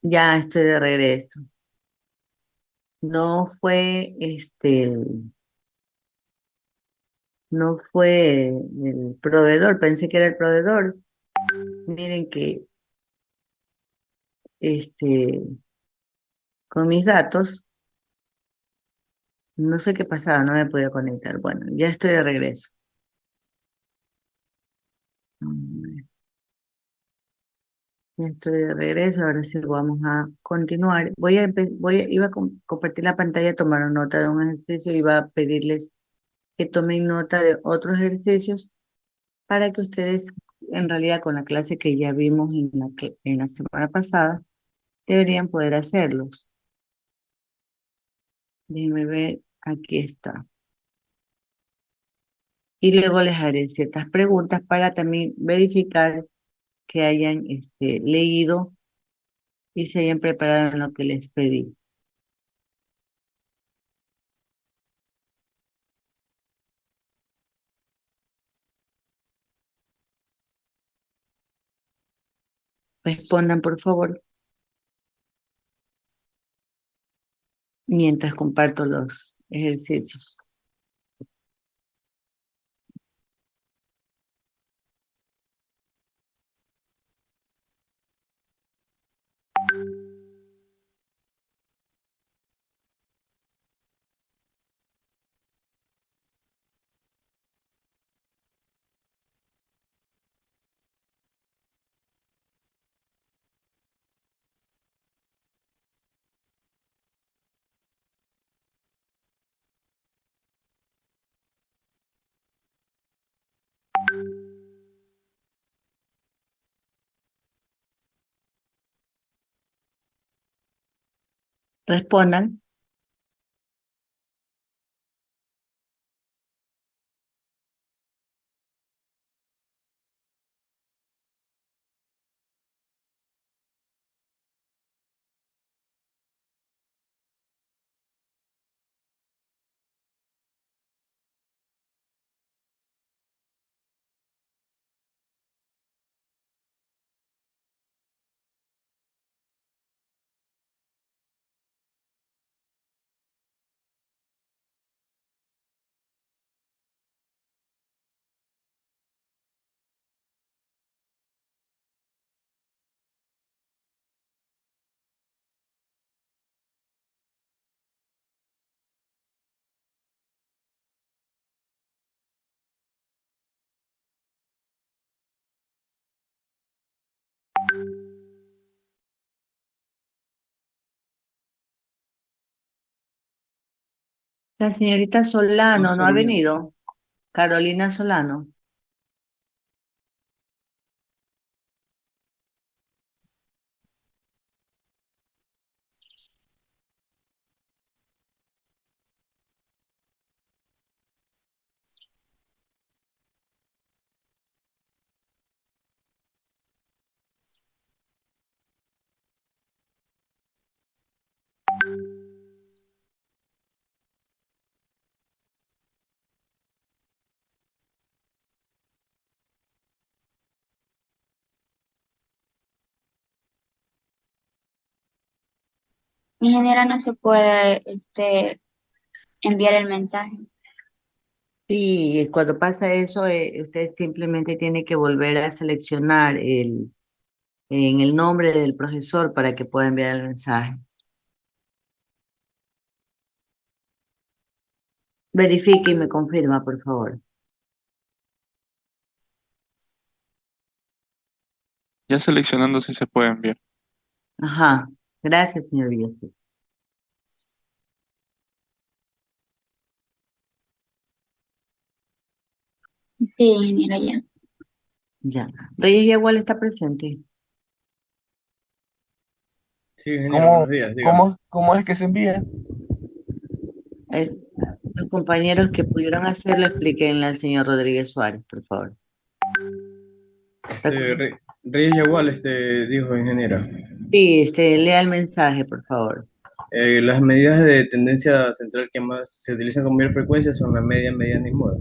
Ya estoy de regreso. No fue no fue el proveedor, pensé que era el proveedor. Miren que este con mis datos, no sé qué pasaba, no me podía conectar. Bueno, ya estoy de regreso. Mm, Ya estoy de regreso, ahora sí vamos a continuar. Iba a compartir la pantalla, tomar nota de un ejercicio, iba a pedirles que tomen nota de otros ejercicios para que ustedes, en realidad con la clase que ya vimos en la semana pasada, deberían poder hacerlos. Déjenme ver, aquí está. Y luego les haré ciertas preguntas para también verificar que hayan leído y se hayan preparado en lo que les pedí. Respondan, por favor, mientras comparto los ejercicios. Respondan. La señorita No Solano no ha sería. venido. Carolina Solano. Ingeniera, no se puede enviar el mensaje. Sí, cuando pasa eso, usted simplemente tiene que volver a seleccionar en el nombre del profesor para que pueda enviar el mensaje. Verifique y me confirma, por favor. Ya seleccionando si se puede enviar. Ajá. Gracias, señor Villasís. Sí, ingeniera, ya. Ya. Reyes igual está presente. Sí, ingeniero, ¿Cómo, buenos días, dígame. cómo es que se envía? Eh, los compañeros que pudieron hacerlo, explíquenle al señor Rodríguez Suárez, por favor. Recuerde- Reyes Yagual, dijo ingeniera. Sí, lea el mensaje, por favor. Las medidas de tendencia central que más se utilizan con mayor frecuencia son la media, mediana y moda.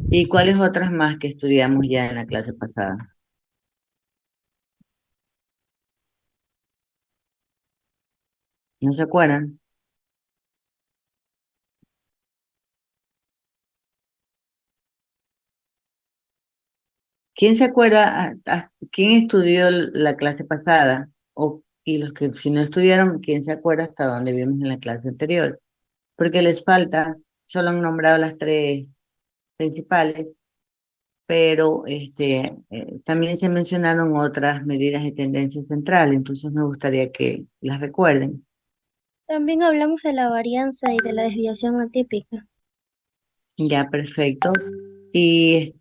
¿Y cuáles otras más que estudiamos ya en la clase pasada? ¿No se acuerdan? ¿Quién se acuerda, quién estudió la clase pasada? Y los que si no estudiaron, ¿quién se acuerda hasta dónde vimos en la clase anterior? Porque les falta, solo han nombrado las tres principales, pero también se mencionaron otras medidas de tendencia central, entonces me gustaría que las recuerden. También hablamos de la varianza y de la desviación atípica. Ya, perfecto. Y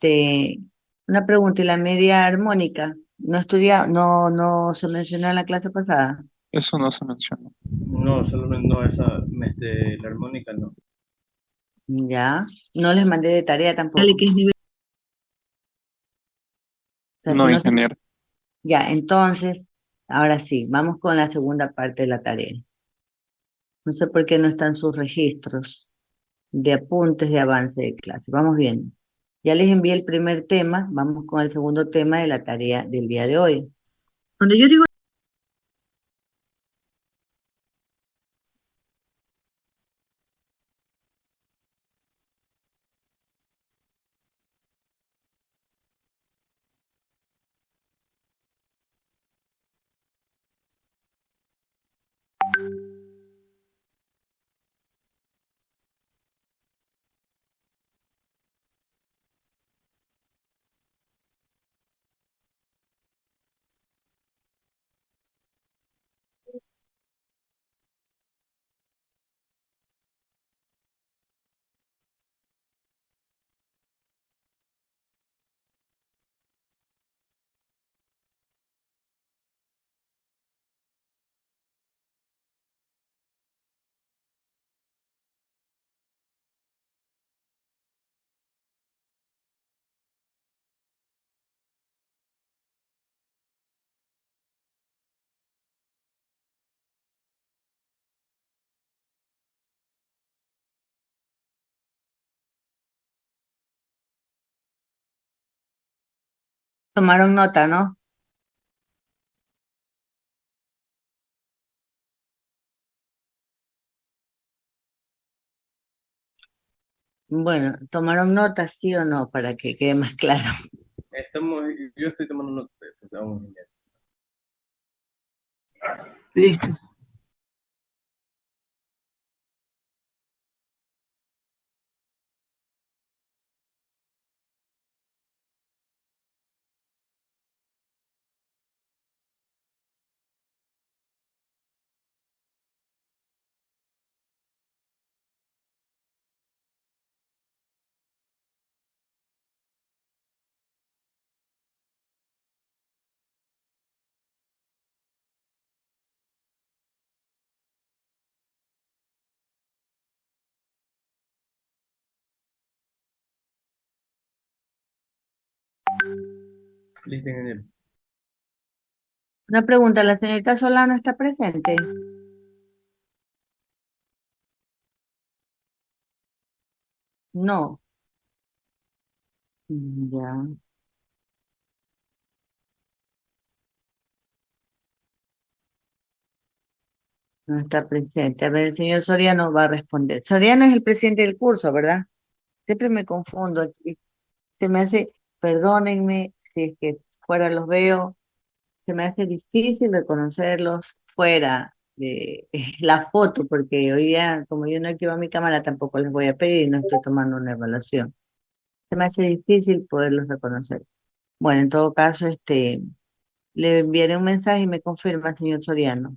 una pregunta, ¿y la media armónica? ¿No se mencionó en la clase pasada? Eso no se menciona. No, solamente no, la armónica no. Ya, no les mandé de tarea tampoco. Dale, que es nivel. O sea, si No, no se... ingeniero. Ya, entonces, ahora sí, vamos con la segunda parte de la tarea. No sé por qué no están sus registros de apuntes de avance de clase. Vamos bien. Ya les envié el primer tema, vamos con el segundo tema de la tarea del día de hoy. Cuando yo digo tomaron nota, ¿no? Bueno, ¿tomaron nota, sí o no? Para que quede más claro. Estamos, yo estoy tomando nota de eso, vamos, ingeniero. Listo. Listo, ingeniero. Una pregunta, ¿la señorita Solano está presente? No. Ya, no está presente. A ver, el señor Soriano va a responder. Soriano es el presidente del curso, ¿verdad? Siempre me confundo aquí. Se me hace, perdónenme si es que fuera los veo, se me hace difícil reconocerlos fuera de la foto, porque hoy día, como yo no activo mi cámara, tampoco les voy a pedir, no estoy tomando una evaluación. Se me hace difícil poderlos reconocer. Bueno, en todo caso, le enviaré un mensaje y me confirma, señor Soriano.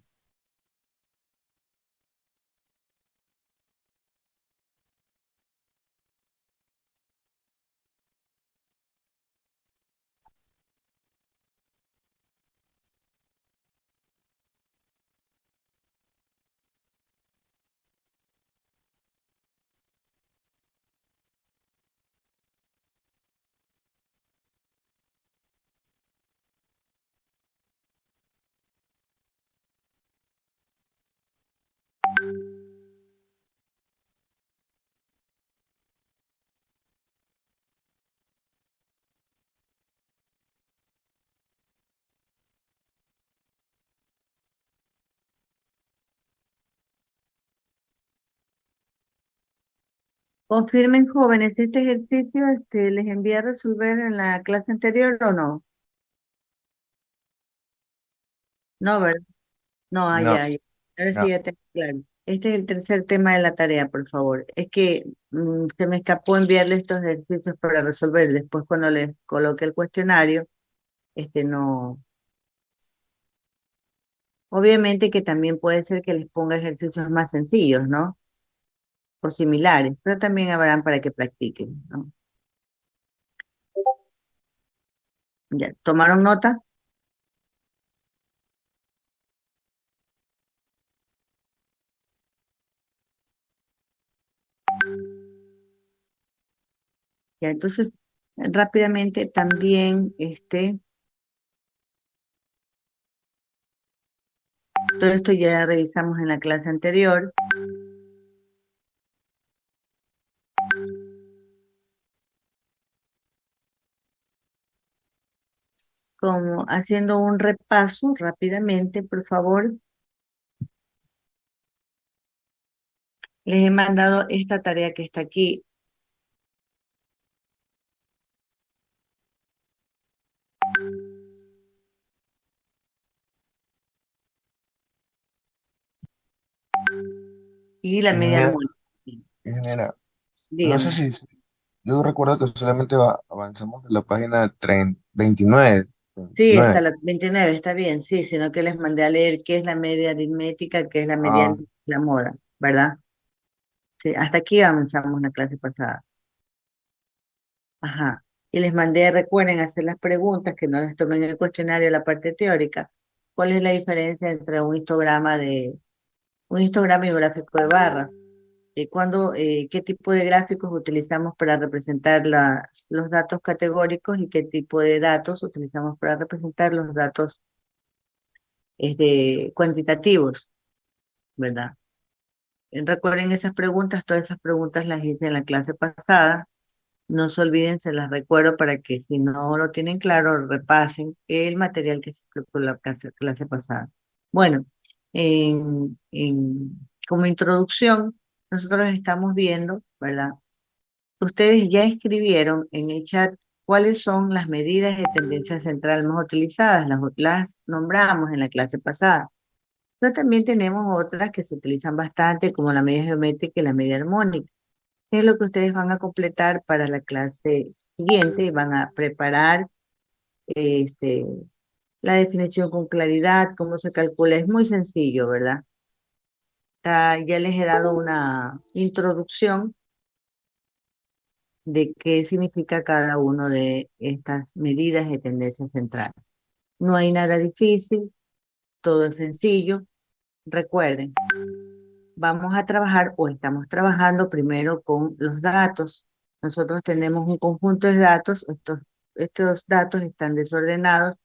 Confirmen, jóvenes, este ejercicio les envié a resolver en la clase anterior o no. No, ¿verdad? No, No, ya. Ahora sí no. ya tengo claro. Este es el tercer tema de la tarea, por favor. Es que se me escapó enviarle estos ejercicios para resolver. Después, cuando les coloque el cuestionario, no. Obviamente que también puede ser que les ponga ejercicios más sencillos, ¿no? O similares, pero también habrán para que practiquen, ¿no? Ya, ¿tomaron nota? Ya, entonces, rápidamente también, todo esto ya revisamos en la clase anterior, como haciendo un repaso rápidamente, por favor, les he mandado esta tarea que está aquí. Y la media Ingeniera, armónica. ingeniera, no sé Dígame. si, yo recuerdo que solamente avanzamos de la página 29, Sí, está 29. la 29, está bien, sí, sino que les mandé a leer qué es la media aritmética, qué es la media Ah, la moda, ¿verdad? Sí, hasta aquí avanzamos la clase pasada. Ajá. Y les mandé, recuerden, hacer las preguntas que no les tomen el cuestionario, la parte teórica. ¿Cuál es la diferencia entre un histograma y un gráfico de barra? ¿Qué tipo de gráficos utilizamos para representar los datos categóricos y qué tipo de datos utilizamos para representar los datos cuantitativos, ¿verdad? Recuerden esas preguntas, todas esas preguntas las hice en la clase pasada. No se olviden, se las recuerdo para que si no lo tienen claro, repasen el material que se preparó la clase pasada. Bueno, como introducción, nosotros estamos viendo, ¿verdad? Ustedes ya escribieron en el chat cuáles son las medidas de tendencia central más utilizadas, las nombramos en la clase pasada. Pero también tenemos otras que se utilizan bastante, como la medida geométrica y la medida armónica. ¿Qué es lo que ustedes van a completar para la clase siguiente? Van a preparar este, la definición con claridad, cómo se calcula. Es muy sencillo, ¿verdad? Ya les he dado una introducción de qué significa cada una de estas medidas de tendencia central. No hay nada difícil, todo es sencillo. Recuerden, vamos a trabajar o estamos trabajando primero con los datos. Nosotros tenemos un conjunto de datos, estos datos están desordenados,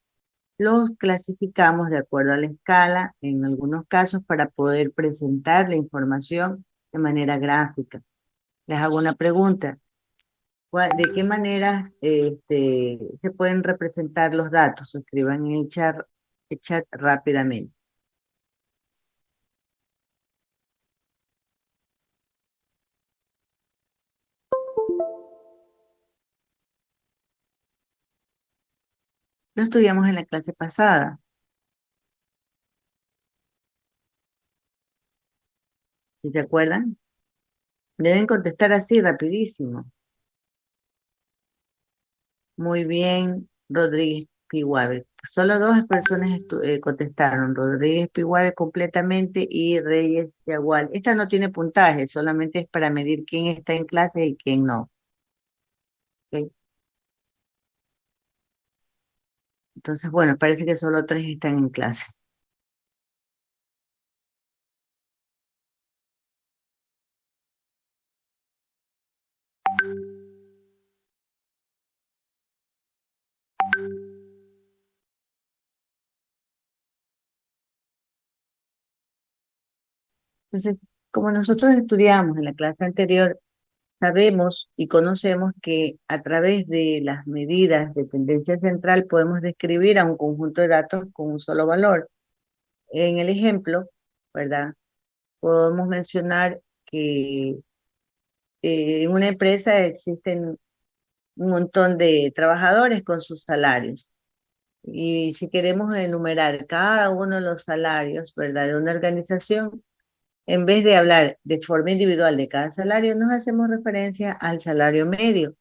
los clasificamos de acuerdo a la escala, en algunos casos para poder presentar la información de manera gráfica. Les hago una pregunta. ¿De qué maneras se pueden representar los datos? Escriban en el chat rápidamente. Lo estudiamos en la clase pasada. ¿Sí se acuerdan? Deben contestar así, rapidísimo. Muy bien, Rodríguez Pihuave. Solo dos personas contestaron, Rodríguez Pihuave completamente y Reyes Yagual. Esta no tiene puntaje, solamente es para medir quién está en clase y quién no. ¿Ok? Entonces, bueno, parece que solo tres están en clase. Entonces, como nosotros estudiamos en la clase anterior, sabemos y conocemos que a través de las medidas de tendencia central podemos describir a un conjunto de datos con un solo valor. En el ejemplo, ¿verdad? Podemos mencionar que en una empresa existen un montón de trabajadores con sus salarios. Y si queremos enumerar cada uno de los salarios, ¿verdad? De una organización, en vez de hablar de forma individual de cada salario, nos hacemos referencia al salario medio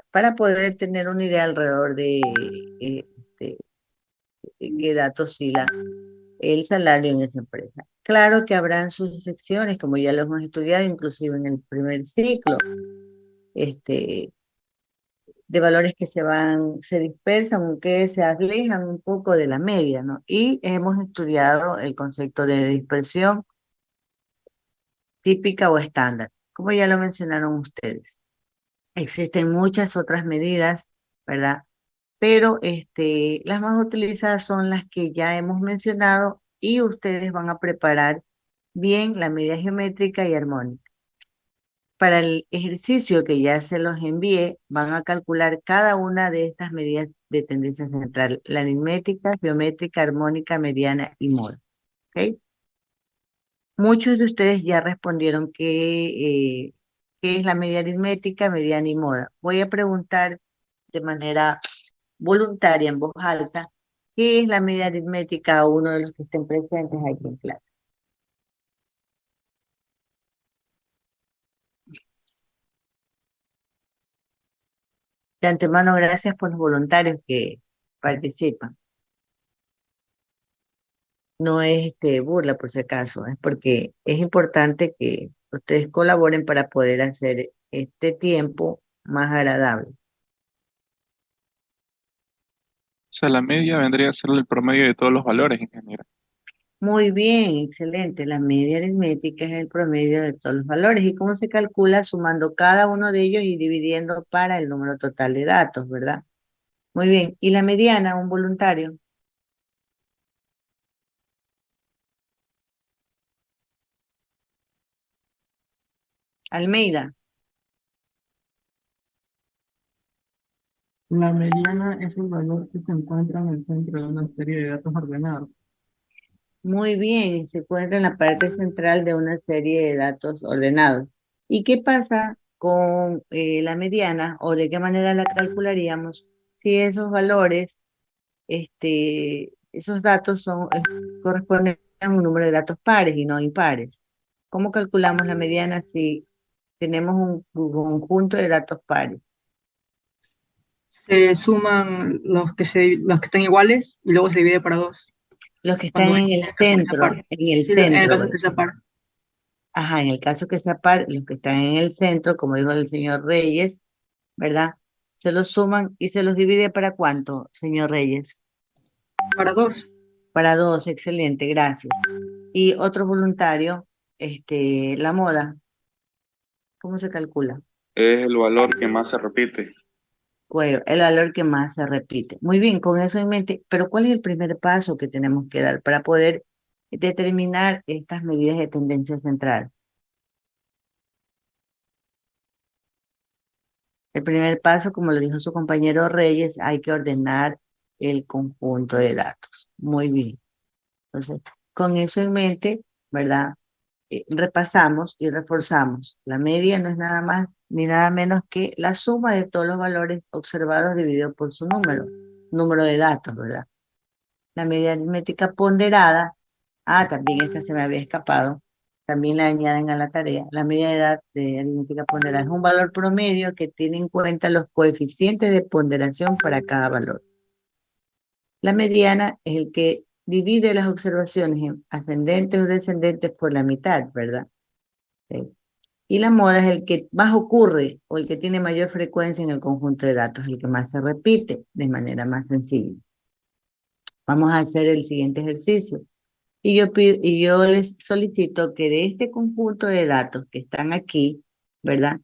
para poder tener una idea alrededor de qué datos oscila el salario en esa empresa. Claro que habrán sus excepciones, como ya lo hemos estudiado, inclusive en el primer ciclo, este, de valores que se dispersan, que se alejan un poco de la media, ¿no? Y hemos estudiado el concepto de dispersión típica o estándar, como ya lo mencionaron ustedes. Existen muchas otras medidas, ¿verdad? Pero las más utilizadas son las que ya hemos mencionado y ustedes van a preparar bien la medida geométrica y armónica. Para el ejercicio que ya se los envié, van a calcular cada una de estas medidas de tendencia central, la aritmética, geométrica, armónica, mediana y moda. ¿Ok? Muchos de ustedes ya respondieron qué es la media aritmética, mediana y moda. Voy a preguntar de manera voluntaria en voz alta qué es la media aritmética a uno de los que estén presentes aquí en clase. De antemano, gracias por los voluntarios que participan. No es burla por si acaso, es porque es importante que ustedes colaboren para poder hacer este tiempo más agradable. O sea, la media vendría a ser el promedio de todos los valores, ingeniero. Muy bien, excelente. La media aritmética es el promedio de todos los valores. ¿Y cómo se calcula? Sumando cada uno de ellos y dividiendo para el número total de datos, ¿verdad? Muy bien. ¿Y la mediana, un voluntario? Almeida. La mediana es el valor que se encuentra en el centro de una serie de datos ordenados. Muy bien, se encuentra en la parte central de una serie de datos ordenados. ¿Y qué pasa con la mediana o de qué manera la calcularíamos si esos valores, esos datos corresponden a un número de datos pares y no impares? ¿Cómo calculamos la mediana si tenemos un conjunto de datos pares? Se suman los que están iguales y luego se divide para dos. Los que están Cuando en en el el caso que sea centro, par. en el Sí, en el centro, caso que ¿verdad? sea par. Ajá, en el caso que sea par, los que están en el centro, como dijo el señor Reyes, ¿verdad? Se los suman y se los divide ¿para cuánto, señor Reyes? Para dos. Para dos, excelente, gracias. Y otro voluntario, la moda, ¿cómo se calcula? Es el valor que más se repite. el valor que más se repite. Muy bien, con eso en mente, pero ¿cuál es el primer paso que tenemos que dar para poder determinar estas medidas de tendencia central? El primer paso, como lo dijo su compañero Reyes, hay que ordenar el conjunto de datos. Muy bien. Entonces, con eso en mente, ¿verdad? Repasamos y reforzamos. La media no es nada más ni nada menos que la suma de todos los valores observados dividido por su número de datos, ¿verdad? La media aritmética ponderada, también esta se me había escapado, también la añaden a la tarea. La media de edad de aritmética ponderada es un valor promedio que tiene en cuenta los coeficientes de ponderación para cada valor. La mediana es el que divide las observaciones en ascendentes o descendentes por la mitad, ¿verdad? Sí. Y la moda es el que más ocurre o el que tiene mayor frecuencia en el conjunto de datos, el que más se repite de manera más sencilla. Vamos a hacer el siguiente ejercicio. Y yo les solicito que de este conjunto de datos que están aquí, ¿verdad?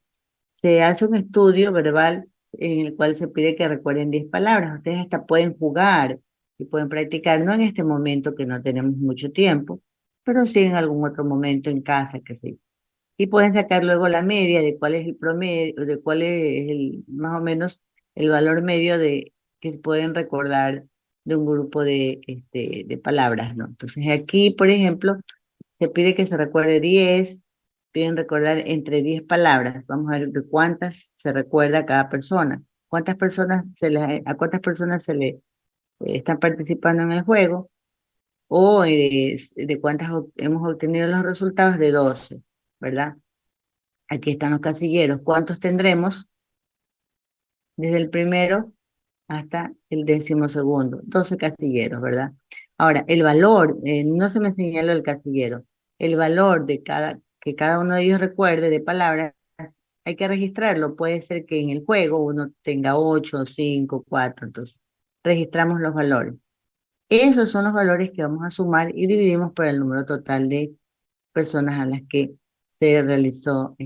Se hace un estudio verbal en el cual se pide que recuerden 10 palabras. Ustedes hasta pueden jugar y pueden practicar, no en este momento que no tenemos mucho tiempo, pero sí en algún otro momento en casa, que sé yo. Y pueden sacar luego la media de cuál es el promedio, de cuál es más o menos el valor medio de que pueden recordar de un grupo de palabras, ¿no? Entonces aquí, por ejemplo, se pide que se recuerde 10, piden recordar entre 10 palabras. Vamos a ver de cuántas se recuerda a cada persona. A cuántas personas se le están participando en el juego o de cuántas hemos obtenido los resultados de 12, ¿verdad? Aquí están los casilleros. ¿Cuántos tendremos? Desde el primero hasta el 12º. 12 casilleros, ¿verdad? Ahora, el valor, no se me señaló el casillero. El valor que cada uno de ellos recuerde de palabras, hay que registrarlo. Puede ser que en el juego uno tenga 8, 5, 4. Entonces, registramos los valores. Esos son los valores que vamos a sumar y dividimos por el número total de personas a las que se realizó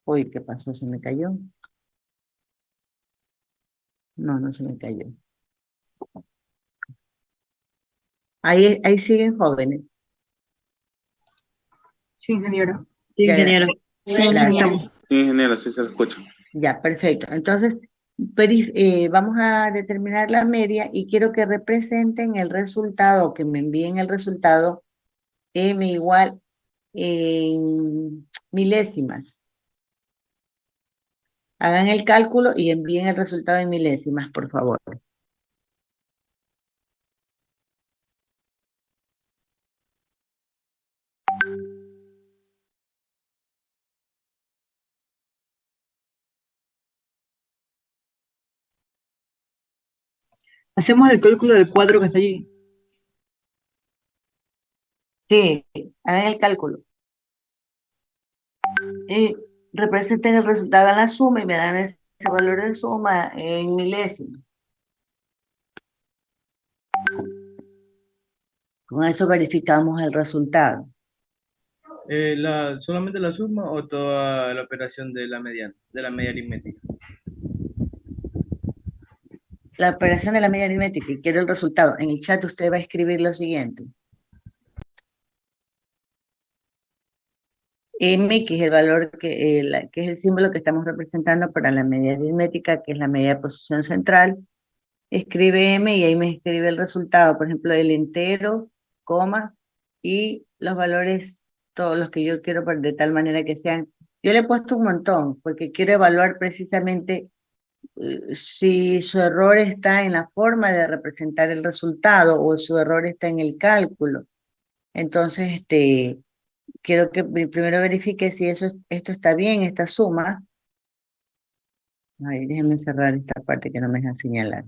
Uy, ¿qué pasó? ¿Se me cayó? No, no se me cayó. Ahí siguen jóvenes. Sí, ingeniero. Sí, Ya, ingeniero. Sí, ingeniero. gracias. Sí, ingeniero, sí se lo escucha. Ya, perfecto. Entonces, vamos a determinar la media y quiero que representen el resultado, que me envíen el resultado M igual en milésimas. Hagan el cálculo y envíen el resultado en milésimas, por favor. Hacemos el cálculo del cuadro que está allí. Sí, hagan el cálculo. Y representen el resultado en la suma y me dan ese valor de suma en milésimas. Con eso verificamos el resultado. ¿Solamente la suma o toda la operación de la mediana, de la media aritmética? La operación de la media aritmética y quiero el resultado. En el chat usted va a escribir lo siguiente. M, que es el valor, que es el símbolo que estamos representando para la media aritmética, que es la media de posición central. Escribe M y ahí me escribe el resultado, por ejemplo, el entero, coma, y los valores, todos los que yo quiero, de tal manera que sean. Yo le he puesto un montón, porque quiero evaluar precisamente si su error está en la forma de representar el resultado o su error está en el cálculo. Entonces, quiero que primero verifique si esto está bien, esta suma. Ay, déjenme cerrar esta parte que no me deja señalar.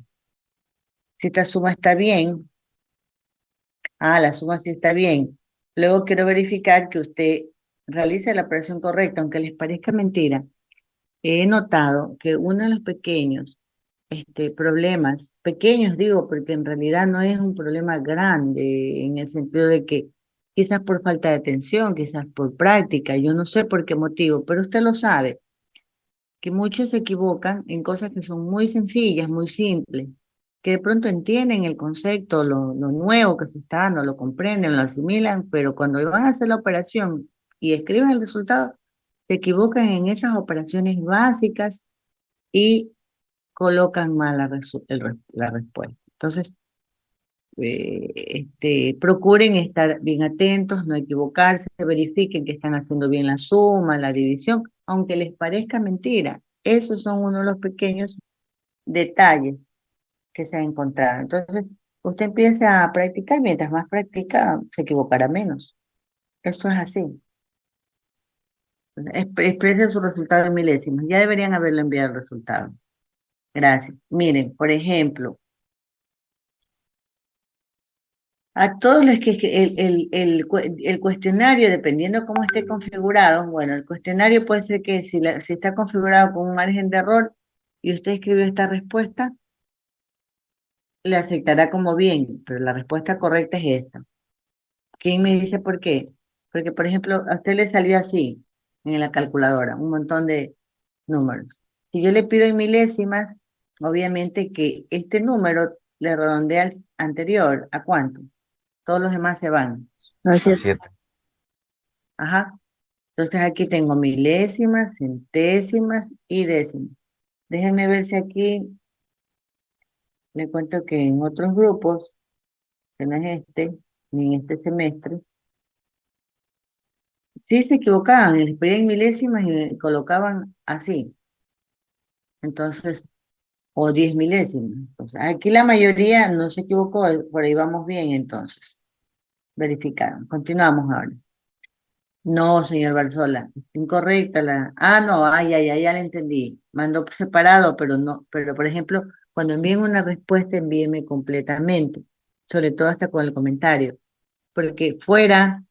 Si esta suma está bien, la suma sí está bien. Luego quiero verificar que usted realice la operación correcta, aunque les parezca mentira. He notado que uno de los problemas, pequeños digo, porque en realidad no es un problema grande, en el sentido de que quizás por falta de atención, quizás por práctica, yo no sé por qué motivo, pero usted lo sabe. que muchos se equivocan en cosas que son muy sencillas, muy simples, que de pronto entienden el concepto, lo nuevo que se está dando, lo comprenden, lo asimilan, pero cuando van a hacer la operación y escriben el resultado, se equivocan en esas operaciones básicas y colocan mal la respuesta. Entonces, procuren estar bien atentos, no equivocarse, verifiquen que están haciendo bien la suma, la división, aunque les parezca mentira. Esos son uno de los pequeños detalles que se han encontrado. Entonces, usted empieza a practicar, mientras más practica, se equivocará menos. Esto es así. Exprese su resultado en milésimas. Ya deberían haberlo enviado el resultado. Gracias. Miren, por ejemplo, a todos los que el cuestionario, dependiendo cómo esté configurado, bueno, el cuestionario puede ser que si está configurado con un margen de error y usted escribió esta respuesta, le aceptará como bien, pero la respuesta correcta es esta. ¿Quién me dice por qué? Porque, por ejemplo, a usted le salió así en la calculadora, un montón de números. Si yo le pido en milésimas, obviamente que este número le redondea al anterior, ¿a cuánto? Todos los demás se van. ¿No es A cierto? 7. Ajá. Entonces aquí tengo milésimas, centésimas y décimas. Déjenme ver si aquí le cuento que en otros grupos, que no es este, ni en este semestre, sí se equivocaban, les pedían milésimas y colocaban así. Entonces, o 10 milésimas. Entonces, aquí la mayoría no se equivocó, por ahí vamos bien entonces. Verificaron. Continuamos ahora. No, señor Barzola, incorrecta la. Ah, no, ya la entendí. Mandó separado, pero no, pero por ejemplo, cuando envíen una respuesta, envíeme completamente, sobre todo hasta con el comentario, porque fuera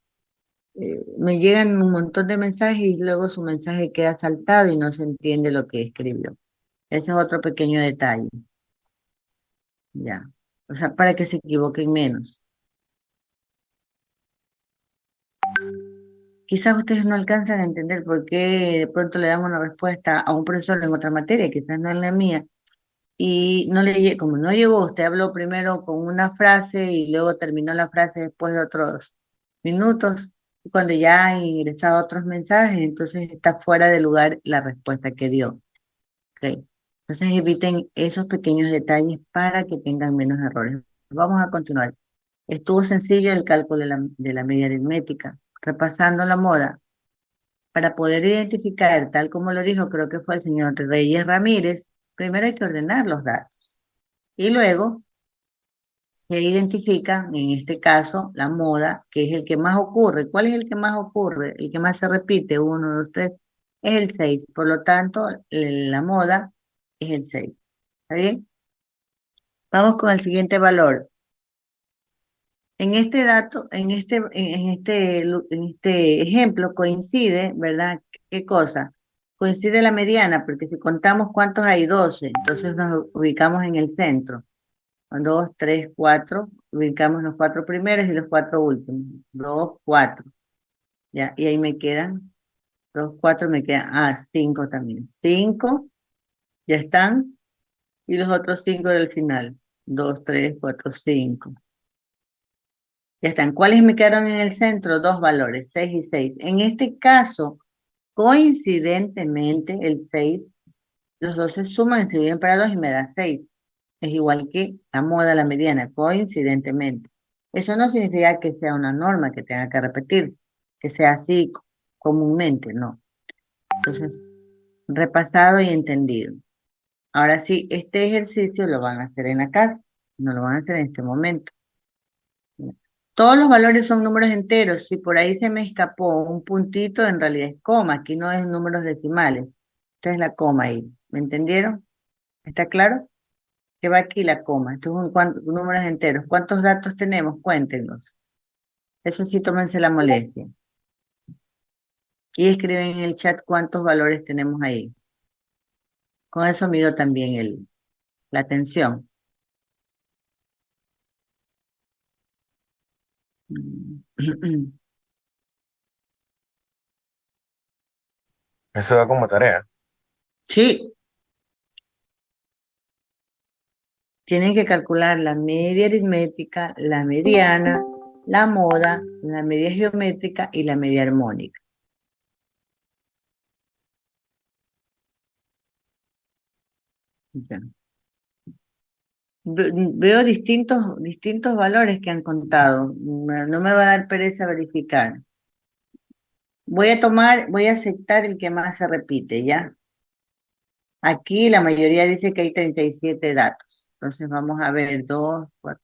me llegan un montón de mensajes y luego su mensaje queda saltado y no se entiende lo que escribió. Ese es otro pequeño detalle, ya. O sea, para que se equivoquen menos. Quizás ustedes no alcanzan a entender por qué de pronto le damos una respuesta a un profesor en otra materia, quizás no en la mía, y no como no llegó, usted habló primero con una frase y luego terminó la frase después de otros minutos, y cuando ya ha ingresado otros mensajes, entonces está fuera de lugar la respuesta que dio. ¿Ok? Entonces eviten esos pequeños detalles para que tengan menos errores. Vamos a continuar. Estuvo sencillo el cálculo de la media aritmética. Repasando la moda, para poder identificar, tal como lo dijo, creo que fue el señor Reyes Ramírez, primero hay que ordenar los datos. Y luego se identifica, en este caso, la moda, que es el que más ocurre. ¿Cuál es el que más ocurre? El que más se repite, uno, dos, tres, es el 6. Por lo tanto, la moda es el 6. ¿Está bien? Vamos con el siguiente valor. En este dato, en este ejemplo coincide, ¿verdad? ¿Qué cosa? Coincide la mediana, porque si contamos cuántos hay, 12, entonces nos ubicamos en el centro. 2, 3, 4, ubicamos los 4 primeros y los 4 últimos. 2, 4, ya, y ahí me quedan, 2, 4, me quedan, 5 también. 5, ya están, y los otros 5 del final. 2, 3, 4, 5. Ya están. ¿Cuáles me quedaron en el centro? Dos valores, 6 y 6. En este caso, coincidentemente, el 6, los dos se suman, se dividen para 2 y me da 6. Es igual que la moda, la mediana, coincidentemente. Eso no significa que sea una norma que tenga que repetir, que sea así comúnmente, no. Entonces, repasado y entendido. Ahora sí, este ejercicio lo van a hacer en la casa, no lo van a hacer en este momento. Todos los valores son números enteros. Si por ahí se me escapó un puntito, en realidad es coma. Aquí no es números decimales. Esta es la coma ahí. ¿Me entendieron? ¿Está claro? Que va aquí la coma. Estos son números enteros. ¿Cuántos datos tenemos? Cuéntenos. Eso sí, tómense la molestia. Y escriben en el chat cuántos valores tenemos ahí. Con eso mido también la atención. Eso da como tarea. Sí, tienen que calcular la media aritmética, la mediana, la moda, la media geométrica y la media armónica. Ya. Veo distintos valores que han contado. No me va a dar pereza verificar. Voy a aceptar el que más se repite, ¿ya? Aquí la mayoría dice que hay 37 datos. Entonces vamos a ver 2, 4.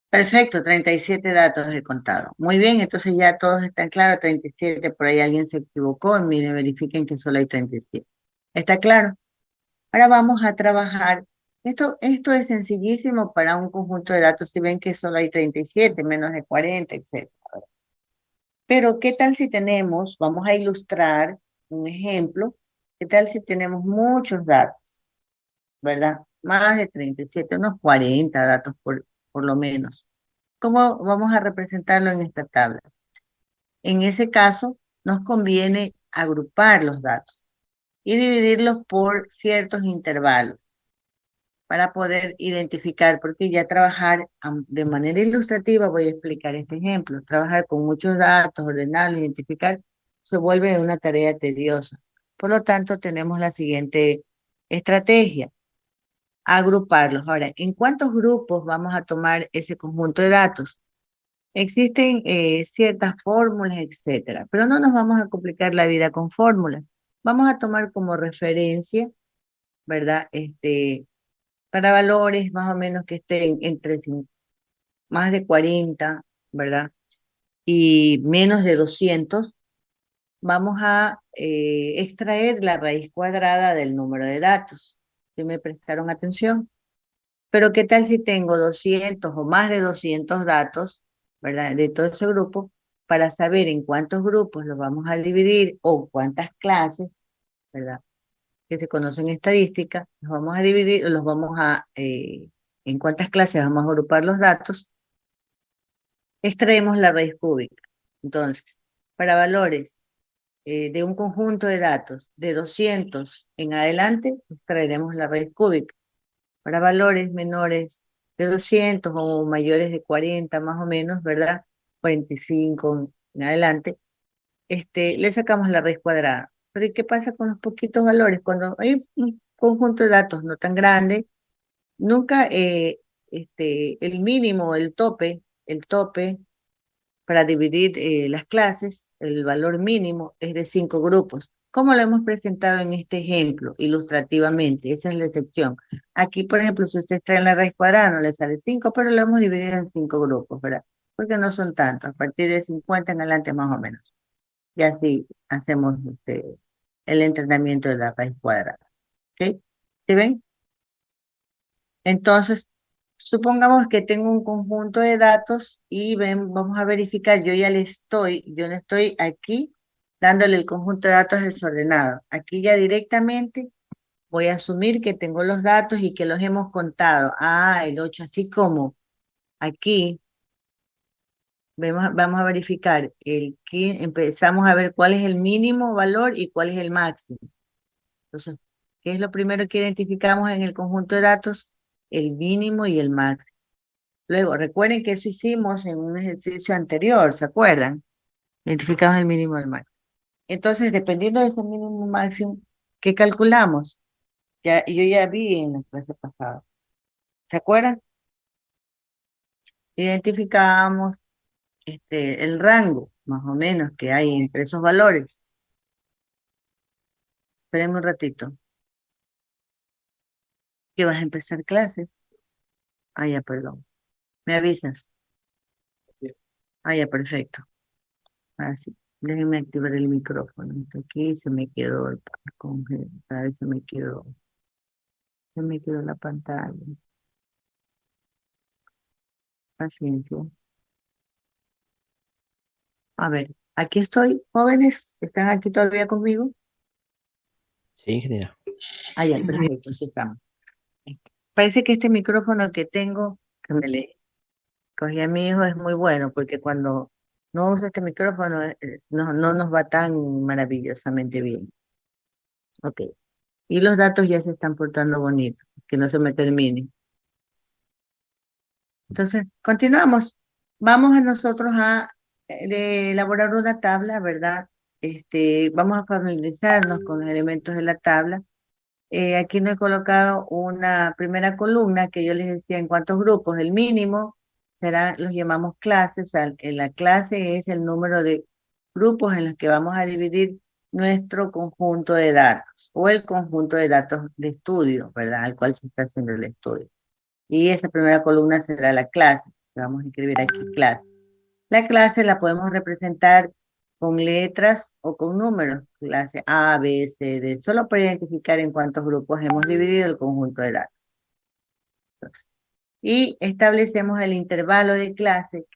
Perfecto, 37 datos he contado. Muy bien, entonces ya todos están claros, 37, por ahí alguien se equivocó, miren, verifiquen que solo hay 37. ¿Está claro? Ahora vamos a trabajar. Esto es sencillísimo para un conjunto de datos, si ven que solo hay 37, menos de 40, etc. Pero, ¿qué tal si tenemos, vamos a ilustrar un ejemplo, qué tal si tenemos muchos datos, ¿verdad? Más de 37, unos 40 datos por lo menos. ¿Cómo vamos a representarlo en esta tabla? En ese caso, nos conviene agrupar los datos y dividirlos por ciertos intervalos para poder identificar, porque ya trabajar de manera ilustrativa, voy a explicar este ejemplo, trabajar con muchos datos, ordenarlos, identificar, se vuelve una tarea tediosa. Por lo tanto, tenemos la siguiente estrategia: agruparlos. Ahora, ¿en cuántos grupos vamos a tomar ese conjunto de datos? Existen ciertas fórmulas, etcétera, pero no nos vamos a complicar la vida con fórmulas. Vamos a tomar como referencia, ¿verdad? Para valores más o menos que estén entre más de 40, ¿verdad? Y menos de 200, vamos a extraer la raíz cuadrada del número de datos. ¿Sí me prestaron atención? Pero ¿qué tal si tengo 200 o más de 200 datos, ¿verdad? De todo ese grupo, para saber en cuántos grupos los vamos a dividir o cuántas clases, ¿verdad? Que se conocen en estadística, los vamos a dividir, en cuántas clases vamos a agrupar los datos, extraemos la raíz cúbica. Entonces, para valores de un conjunto de datos de 200 en adelante, extraeremos la raíz cúbica. Para valores menores de 200 o mayores de 40 más o menos, ¿verdad? 45 en adelante, le sacamos la raíz cuadrada. Pero ¿y qué pasa con los poquitos valores? Cuando hay un conjunto de datos no tan grande, nunca el mínimo, el tope para dividir las clases, el valor mínimo es de 5 grupos. ¿Cómo lo hemos presentado en este ejemplo, ilustrativamente? Esa es la excepción. Aquí, por ejemplo, si usted está en la raíz cuadrada, no le sale 5, pero lo hemos dividido en 5 grupos, ¿verdad? Porque no son tantos, a partir de 50 en adelante más o menos. Y así hacemos el entrenamiento de la raíz cuadrada. ¿Ok? ¿Sí ven? Entonces, supongamos que tengo un conjunto de datos y vamos a verificar, yo no estoy aquí dándole el conjunto de datos desordenado. Aquí ya directamente voy a asumir que tengo los datos y que los hemos contado. Ah, el 8, así como aquí vamos a verificar empezamos a ver cuál es el mínimo valor y cuál es el máximo. Entonces, ¿qué es lo primero que identificamos en el conjunto de datos? El mínimo y el máximo. Luego, recuerden que eso hicimos en un ejercicio anterior, ¿se acuerdan? Identificamos el mínimo y el máximo. Entonces, dependiendo de ese mínimo y máximo, ¿qué calculamos? Yo ya vi en la clase pasada. ¿Se acuerdan? Identificamos el rango, más o menos, que hay entre esos valores. Espérenme un ratito, que vas a empezar clases. Ah, ya, perdón. ¿Me avisas? Ah, ya, perfecto. Así. Déjenme activar el micrófono. Esto aquí se me quedó congelado, se me quedó la pantalla. Paciencia. A ver, aquí estoy, jóvenes, ¿están aquí todavía conmigo? Sí, ingeniera. Ah, ya, perfecto, sí estamos. Parece que este micrófono que tengo, que me le cogí a mi hijo, es muy bueno, porque cuando no uso este micrófono no nos va tan maravillosamente bien. Ok. Y los datos ya se están portando bonitos, que no se me termine. Entonces, continuamos. Vamos a nosotros a elaborar una tabla, ¿verdad? Vamos a familiarizarnos con los elementos de la tabla. Aquí no he colocado una primera columna que yo les decía en cuántos grupos. El mínimo será, los llamamos clases. O sea, en la clase es el número de grupos en los que vamos a dividir nuestro conjunto de datos o el conjunto de datos de estudio, ¿verdad? Al cual se está haciendo el estudio. Y esa primera columna será la clase. Vamos a escribir aquí clase. La clase la podemos representar con letras o con números, clase A, B, C, D, solo para identificar en cuántos grupos hemos dividido el conjunto de datos. Entonces, y establecemos el intervalo de clase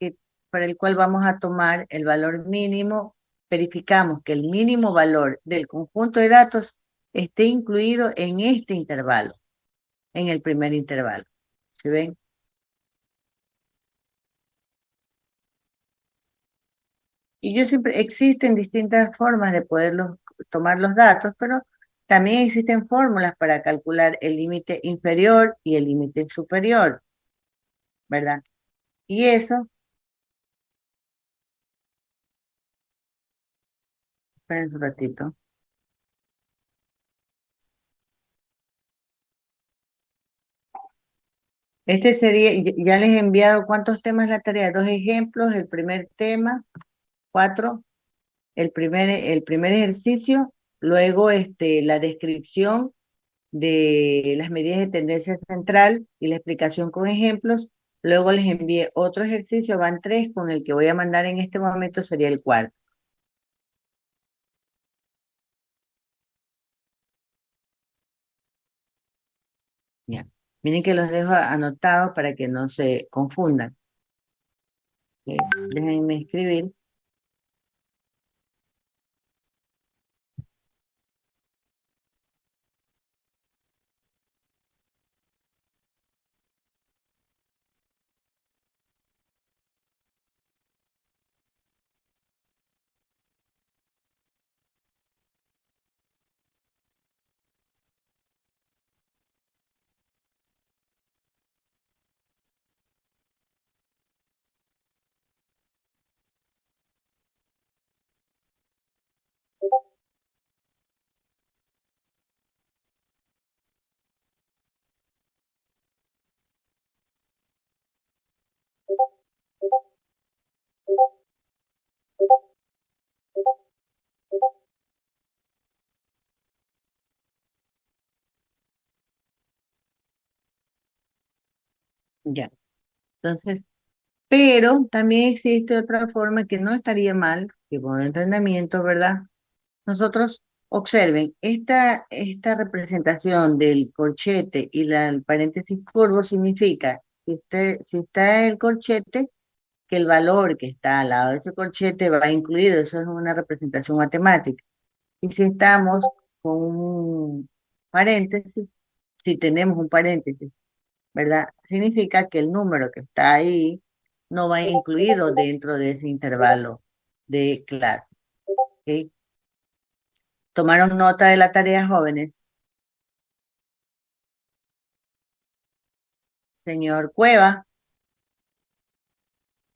para el cual vamos a tomar el valor mínimo. Verificamos que el mínimo valor del conjunto de datos esté incluido en este intervalo, en el primer intervalo. ¿Se ven? Y yo siempre, existen distintas formas de tomar los datos, pero también existen fórmulas para calcular el límite inferior y el límite superior, ¿verdad? Y eso, esperen un ratito. Este sería, ya les he enviado cuántos temas la tarea, dos ejemplos, el primer tema, 4, el primer ejercicio, luego la descripción de las medidas de tendencia central y la explicación con ejemplos. Luego les envié otro ejercicio, van 3, con el que voy a mandar en este momento sería el cuarto. Ya. Miren que los dejo anotados para que no se confundan. Ok, déjenme escribir. Ya. Entonces, pero también existe otra forma que no estaría mal, que con entrenamiento, ¿verdad? Nosotros, observen, esta representación del corchete y el paréntesis curvo significa que si está el corchete, que el valor que está al lado de ese corchete va incluido, eso es una representación matemática. Y si estamos con un paréntesis, si tenemos un paréntesis, ¿verdad? Significa que el número que está ahí no va incluido dentro de ese intervalo de clase. ¿Ok? ¿Tomaron nota de la tarea, jóvenes? Señor Cueva,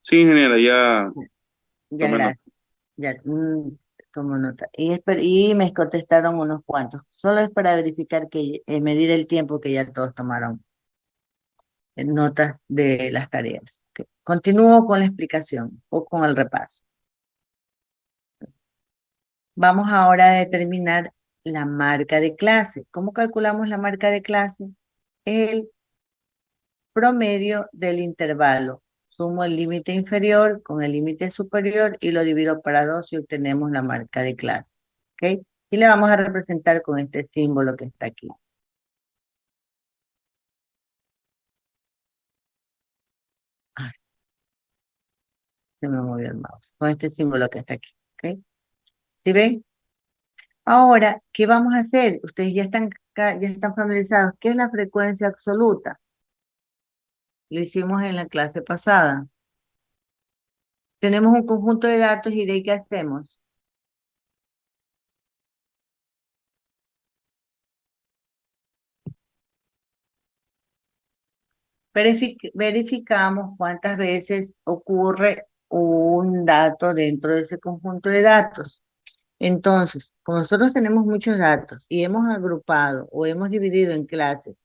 Sí, ingeniera, ya ya tomé nota. gracias. Ya, tomo nota. Y me contestaron unos cuantos. Solo es para verificar que medir el tiempo que ya todos tomaron notas de las tareas. Ok. Continúo con la explicación o con el repaso. Vamos ahora a determinar la marca de clase. ¿Cómo calculamos la marca de clase? El promedio del intervalo. Sumo el límite inferior con el límite superior y lo divido para 2 y obtenemos la marca de clase. ¿Ok? Y la vamos a representar con este símbolo que está aquí. Ah, se me movió el mouse. Con este símbolo que está aquí. ¿Ok? ¿Sí ven? Ahora, ¿qué vamos a hacer? Ustedes ya están familiarizados. ¿Qué es la frecuencia absoluta? Lo hicimos en la clase pasada. Tenemos un conjunto de datos y de ahí ¿qué hacemos? Verificamos cuántas veces ocurre un dato dentro de ese conjunto de datos. Entonces, como nosotros tenemos muchos datos y hemos agrupado o hemos dividido en clases,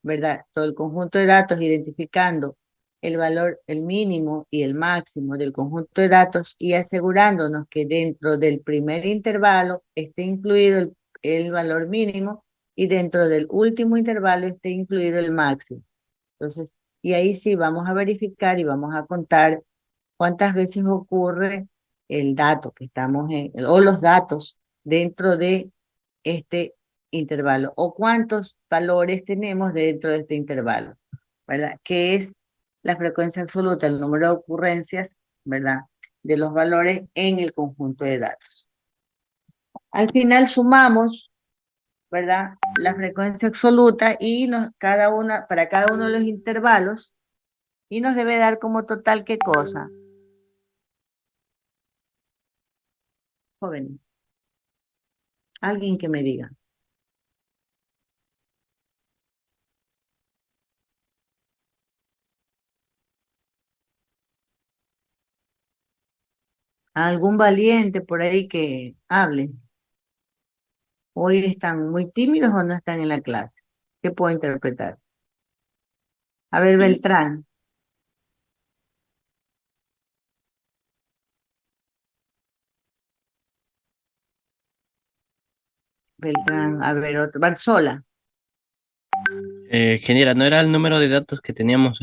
¿verdad? Todo el conjunto de datos identificando el valor, el mínimo y el máximo del conjunto de datos y asegurándonos que dentro del primer intervalo esté incluido el valor mínimo y dentro del último intervalo esté incluido el máximo. Entonces, y ahí sí vamos a verificar y vamos a contar cuántas veces ocurre el dato que estamos o los datos dentro de este intervalo, o cuántos valores tenemos dentro de este intervalo, ¿verdad? Que es la frecuencia absoluta, el número de ocurrencias, ¿verdad? De los valores en el conjunto de datos. Al final sumamos, ¿verdad? La frecuencia absoluta y para cada uno de los intervalos, y nos debe dar como total, ¿qué cosa? Jóvenes, alguien que me diga. Algún valiente por ahí que hable. Hoy están muy tímidos o no están en la clase. ¿Qué puedo interpretar? A ver, Beltrán. Beltrán, a ver, otro. Barzola. Ingeniera, ¿no era el número de datos que teníamos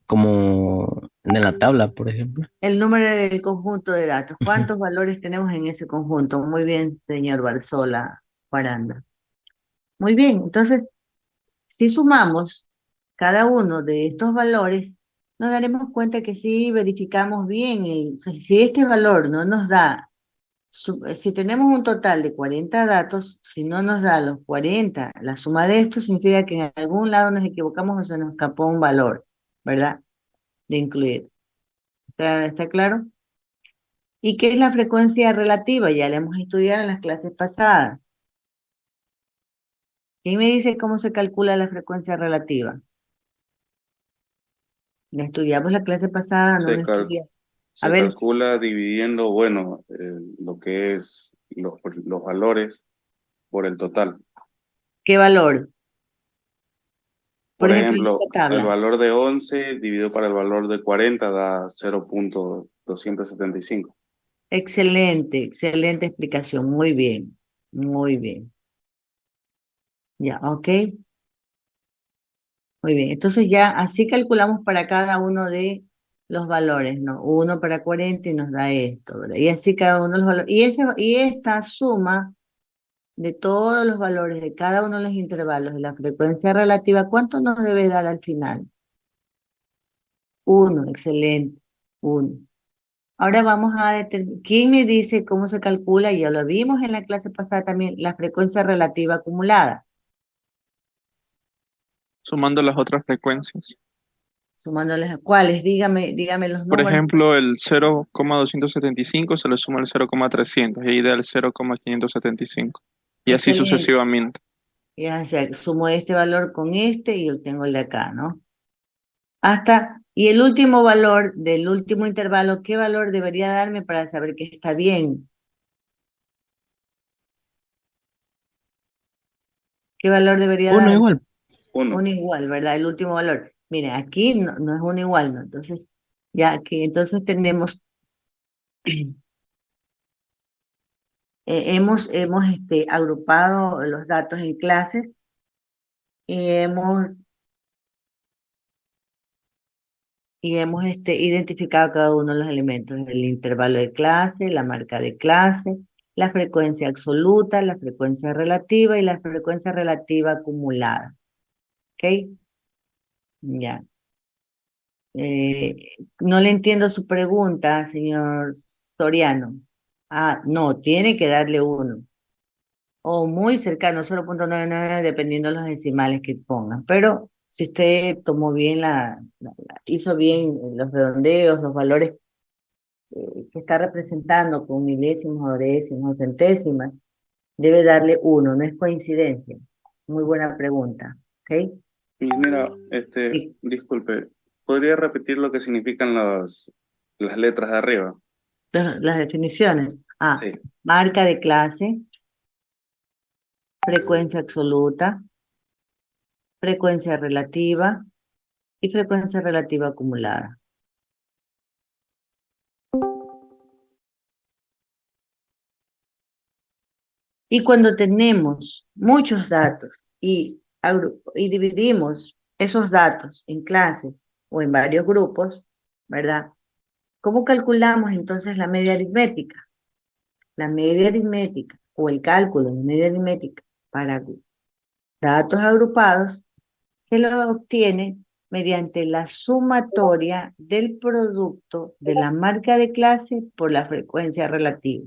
como en la tabla, por ejemplo? El número del conjunto de datos. ¿Cuántos valores tenemos en ese conjunto? Muy bien, señor Barzola Paranda. Muy bien, entonces, si sumamos cada uno de estos valores, nos daremos cuenta que si verificamos bien, o sea, si este valor no nos da, si tenemos un total de 40 datos, si no nos da los 40, la suma de estos significa que en algún lado nos equivocamos o se nos escapó un valor, ¿verdad? De incluir. ¿Está claro? ¿Y qué es la frecuencia relativa? Ya la hemos estudiado en las clases pasadas. ¿Quién me dice cómo se calcula la frecuencia relativa? La estudiamos la clase pasada, no Se, la cal- estudié. A se ver, calcula dividiendo, bueno, lo que es los valores por el total. ¿qué valor? Por Por ejemplo, en ejemplo, esta el tabla. valor de 11 dividido para el valor de 40 da 0,275. Excelente, excelente explicación. Muy bien, muy bien. Ya, ok. Muy bien. Entonces ya así calculamos para cada uno de los valores, ¿no? Uno para 40 y nos da esto, ¿verdad? Y así cada uno de los valores. Y esta suma de todos los valores de cada uno de los intervalos de la frecuencia relativa, ¿cuánto nos debe dar al final? Uno, excelente. Uno. Ahora vamos a determinar, ¿quién me dice cómo se calcula? Ya lo vimos en la clase pasada también, la frecuencia relativa acumulada, Sumando las otras frecuencias. sumándoles a cuáles, dígame los Por números. ejemplo, el 0,275 se le suma el 0,300 y ahí da el 0,575. Y así Excelente. sucesivamente. Ya, o sea, sumo este valor con este y obtengo el de acá, ¿no? Y el último valor del último intervalo, ¿qué valor debería darme para saber que está bien? ¿Qué valor debería Uno darme? igual. Un Uno. igual, ¿verdad? El último valor. Mire, aquí no es un igual, ¿no? Entonces, ya aquí, entonces tenemos, hemos agrupado los datos en clases y hemos identificado cada uno de los elementos, el intervalo de clase, la marca de clase, la frecuencia absoluta, la frecuencia relativa y la frecuencia relativa acumulada. ¿Ok? Ya. No le entiendo su pregunta, señor Soriano. Ah, no, tiene que darle uno. o muy cercano, 0.999, dependiendo de los decimales que pongan. Pero si usted tomó bien hizo bien los redondeos, los valores que está representando con milésimas, o décimas o centésimas, debe darle uno, no es coincidencia. Muy buena pregunta, ¿ok? Y mira, Sí, disculpe, ¿podría repetir lo que significan las letras de arriba? las definiciones. Ah, Sí. marca de clase, frecuencia absoluta, frecuencia relativa y frecuencia relativa acumulada. Y cuando tenemos muchos datos y dividimos esos datos en clases o en varios grupos, ¿verdad? ¿Cómo calculamos entonces la media aritmética? La media aritmética o el cálculo de media aritmética para datos agrupados se lo obtiene mediante la sumatoria del producto de la marca de clase por la frecuencia relativa.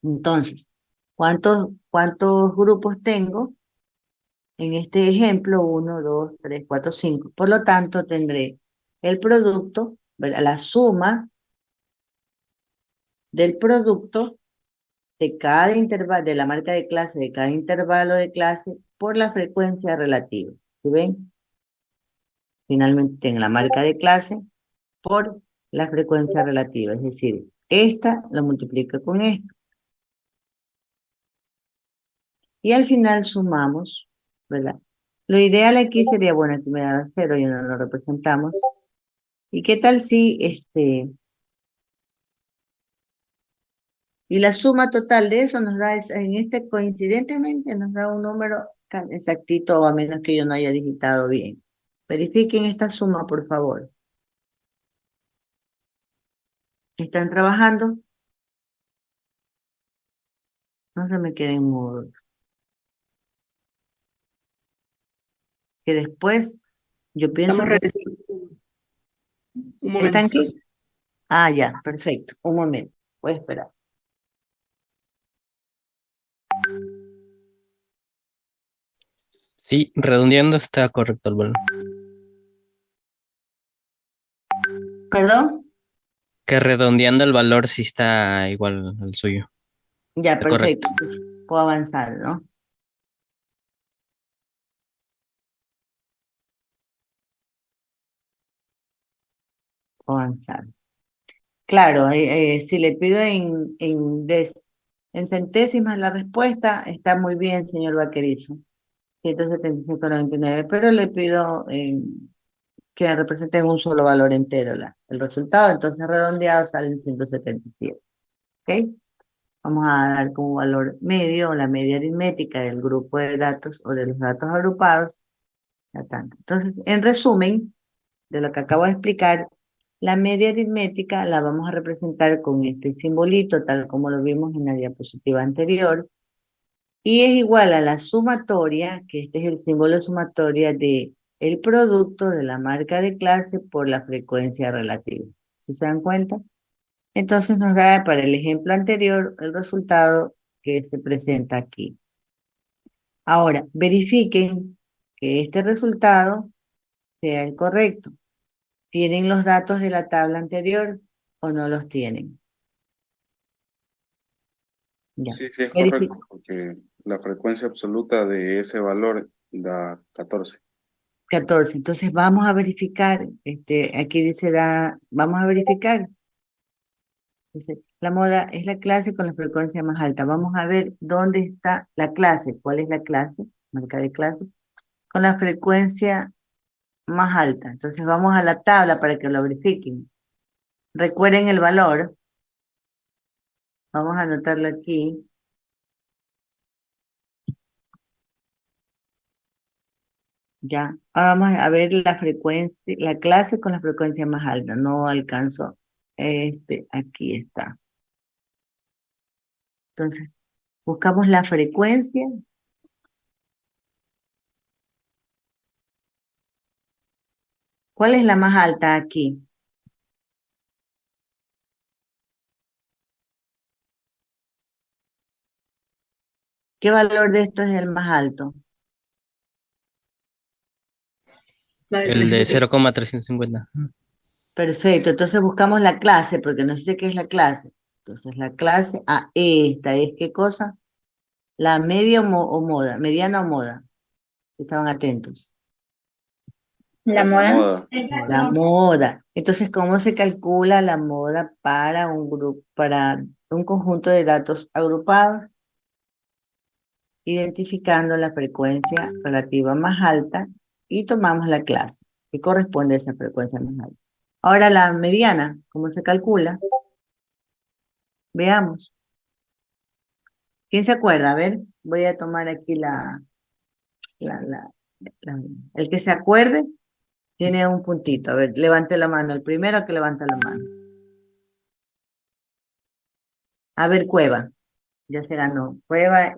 Entonces, ¿cuántos grupos tengo? En este ejemplo, 1, 2, 3, 4, 5. Por lo tanto, tendré el producto, ¿verdad? La suma del producto de cada intervalo, de la marca de clase, de cada intervalo de clase, por la frecuencia relativa. ¿Sí ven? Finalmente tengo la marca de clase por la frecuencia relativa. Es decir, esta lo multiplico con esta. Y al final sumamos, ¿verdad? Lo ideal aquí sería, bueno, aquí me da 0 y no lo representamos. ¿Y qué tal si y la suma total de eso nos da, en este coincidentemente, nos da un número exactito, a menos que yo no haya digitado bien? Verifiquen esta suma, por favor. ¿Están trabajando? No se me queden mudos. Que después, yo pienso Estamos que... realizando un ¿Están momento. aquí? Ah, ya, perfecto. Un momento. Voy a esperar. Sí, redondeando está correcto el valor. ¿Perdón? Que redondeando el valor sí está igual al suyo. Ya, Está correcto. perfecto. Pues puedo avanzar, ¿no? Puedo avanzar. Claro, si le pido en centésimas la respuesta, está muy bien, señor Vaquerizo. 175,99, pero le pido que me represente en un solo valor entero el resultado, entonces redondeado salen 177. ¿Ok? Vamos a dar como valor medio la media aritmética del grupo de datos o de los datos agrupados. Ya tanto. Entonces, en resumen, de lo que acabo de explicar, la media aritmética la vamos a representar con este simbolito, tal como lo vimos en la diapositiva anterior, y es igual a la sumatoria, que este es el símbolo de sumatoria de el producto de la marca de clase por la frecuencia relativa. ¿Sí se dan cuenta? Entonces nos da para el ejemplo anterior el resultado que se presenta aquí. Ahora, verifiquen que este resultado sea el correcto. ¿Tienen los datos de la tabla anterior o no los tienen? Ya. Sí, sí, es correcto, porque la frecuencia absoluta de ese valor da 14. 14. Entonces vamos a verificar, aquí dice vamos a verificar. Dice, la moda es la clase con la frecuencia más alta. Vamos a ver dónde está la clase. ¿Cuál es la clase? Marca de clase. Con la frecuencia más alta. Entonces vamos a la tabla para que lo verifiquen. Recuerden el valor. Vamos a anotarlo aquí. Ya. Ahora vamos a ver la frecuencia, la clase con la frecuencia más alta. No alcanzo. Aquí está. Entonces, buscamos la frecuencia. ¿Cuál es la más alta aquí? ¿Qué valor de esto es el más alto? La de El de 350. 0,350. Perfecto, entonces buscamos la clase, porque no sé qué es la clase. Entonces la clase, esta es ¿qué cosa? La media o moda, mediana o moda. Estaban atentos. La La moda. moda. La moda. Entonces, ¿cómo se calcula la moda para un grupo, para un conjunto de datos agrupados? Identificando la frecuencia relativa más alta y tomamos la clase que corresponde a esa frecuencia más alta. Ahora la mediana, ¿cómo se calcula? Veamos. ¿Quién se acuerda? A ver, voy a tomar aquí la, la- el que se acuerde tiene un puntito. A ver, levante la mano. El primero que levanta la mano. A ver, Cueva. Ya se ganó. Cueva,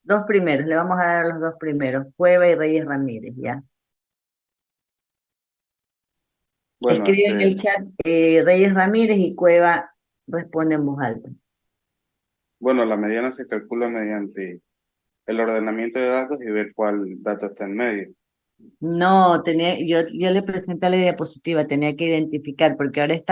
dos primeros. Le vamos a dar a los dos primeros. Cueva y Reyes Ramírez, ya. Bueno, Escribe en el chat Reyes Ramírez y Cueva responde en voz alta. bueno, la mediana se calcula mediante el ordenamiento de datos y ver cuál dato está en medio. No, yo le presenté la diapositiva, tenía que identificar, porque ahora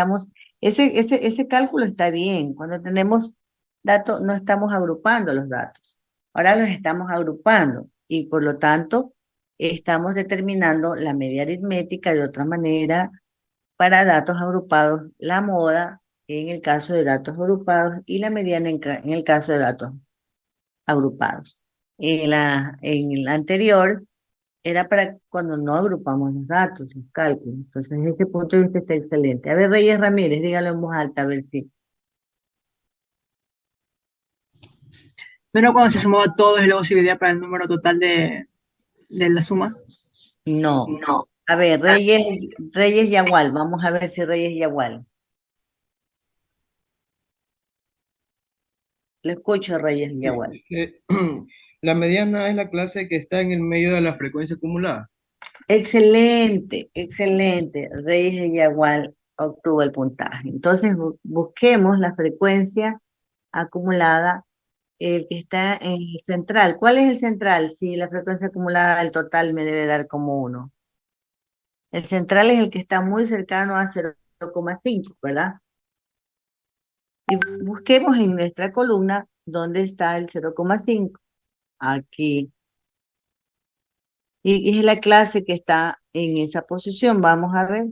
ese cálculo está bien. Cuando tenemos datos, no estamos agrupando los datos. Ahora los estamos agrupando y por lo tanto estamos determinando la media aritmética de otra manera para datos agrupados, la moda en el caso de datos agrupados y la mediana en el caso de datos agrupados. En la anterior era para cuando no agrupamos los datos, los cálculos. Entonces, desde este punto de vista está excelente. A ver, Reyes Ramírez, dígalo en voz alta, a ver si. Pero cuando se sumaba todo y luego se dividía para el número total de la suma. No. No. A ver, Reyes Yagual, vamos a ver si Reyes Yagual. Lo escucho, Reyes Yagual. La mediana es la clase que está en el medio de la frecuencia acumulada. Excelente, excelente. Reyes Yagual obtuvo el puntaje. Entonces, busquemos la frecuencia acumulada, el que está en el central. ¿Cuál es el central? Si la frecuencia acumulada del total me debe dar como 1. El central es el que está muy cercano a 0,5, ¿verdad? Y busquemos en nuestra columna dónde está el 0,5. Aquí. Y es la clase que está en esa posición. Vamos a ver.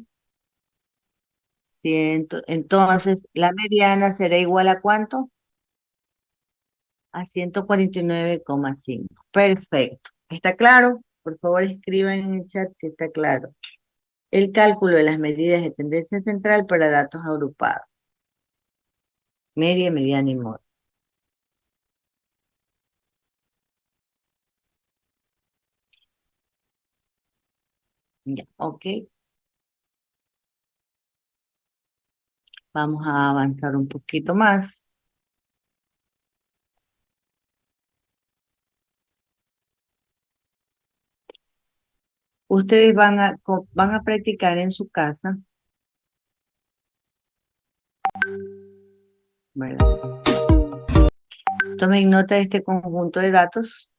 Entonces, la mediana será igual a ¿cuánto? A 149,5. Perfecto. ¿Está claro? Por favor, escriban en el chat si está claro. El cálculo de las medidas de tendencia central para datos agrupados. Media, mediana y moda. Ya, ok. Vamos a avanzar un poquito más. Ustedes van a practicar en su casa, ¿verdad? Tomen nota de este conjunto de datos.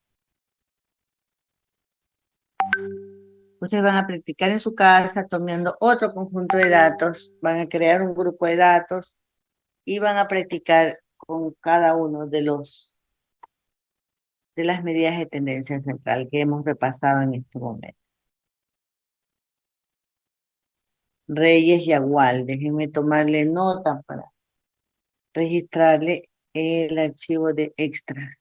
Ustedes van a practicar en su casa tomando otro conjunto de datos, van a crear un grupo de datos y van a practicar con cada uno de las medidas de tendencia central que hemos repasado en este momento. Reyes Yagual, déjenme tomarle nota para registrarle el archivo de extra.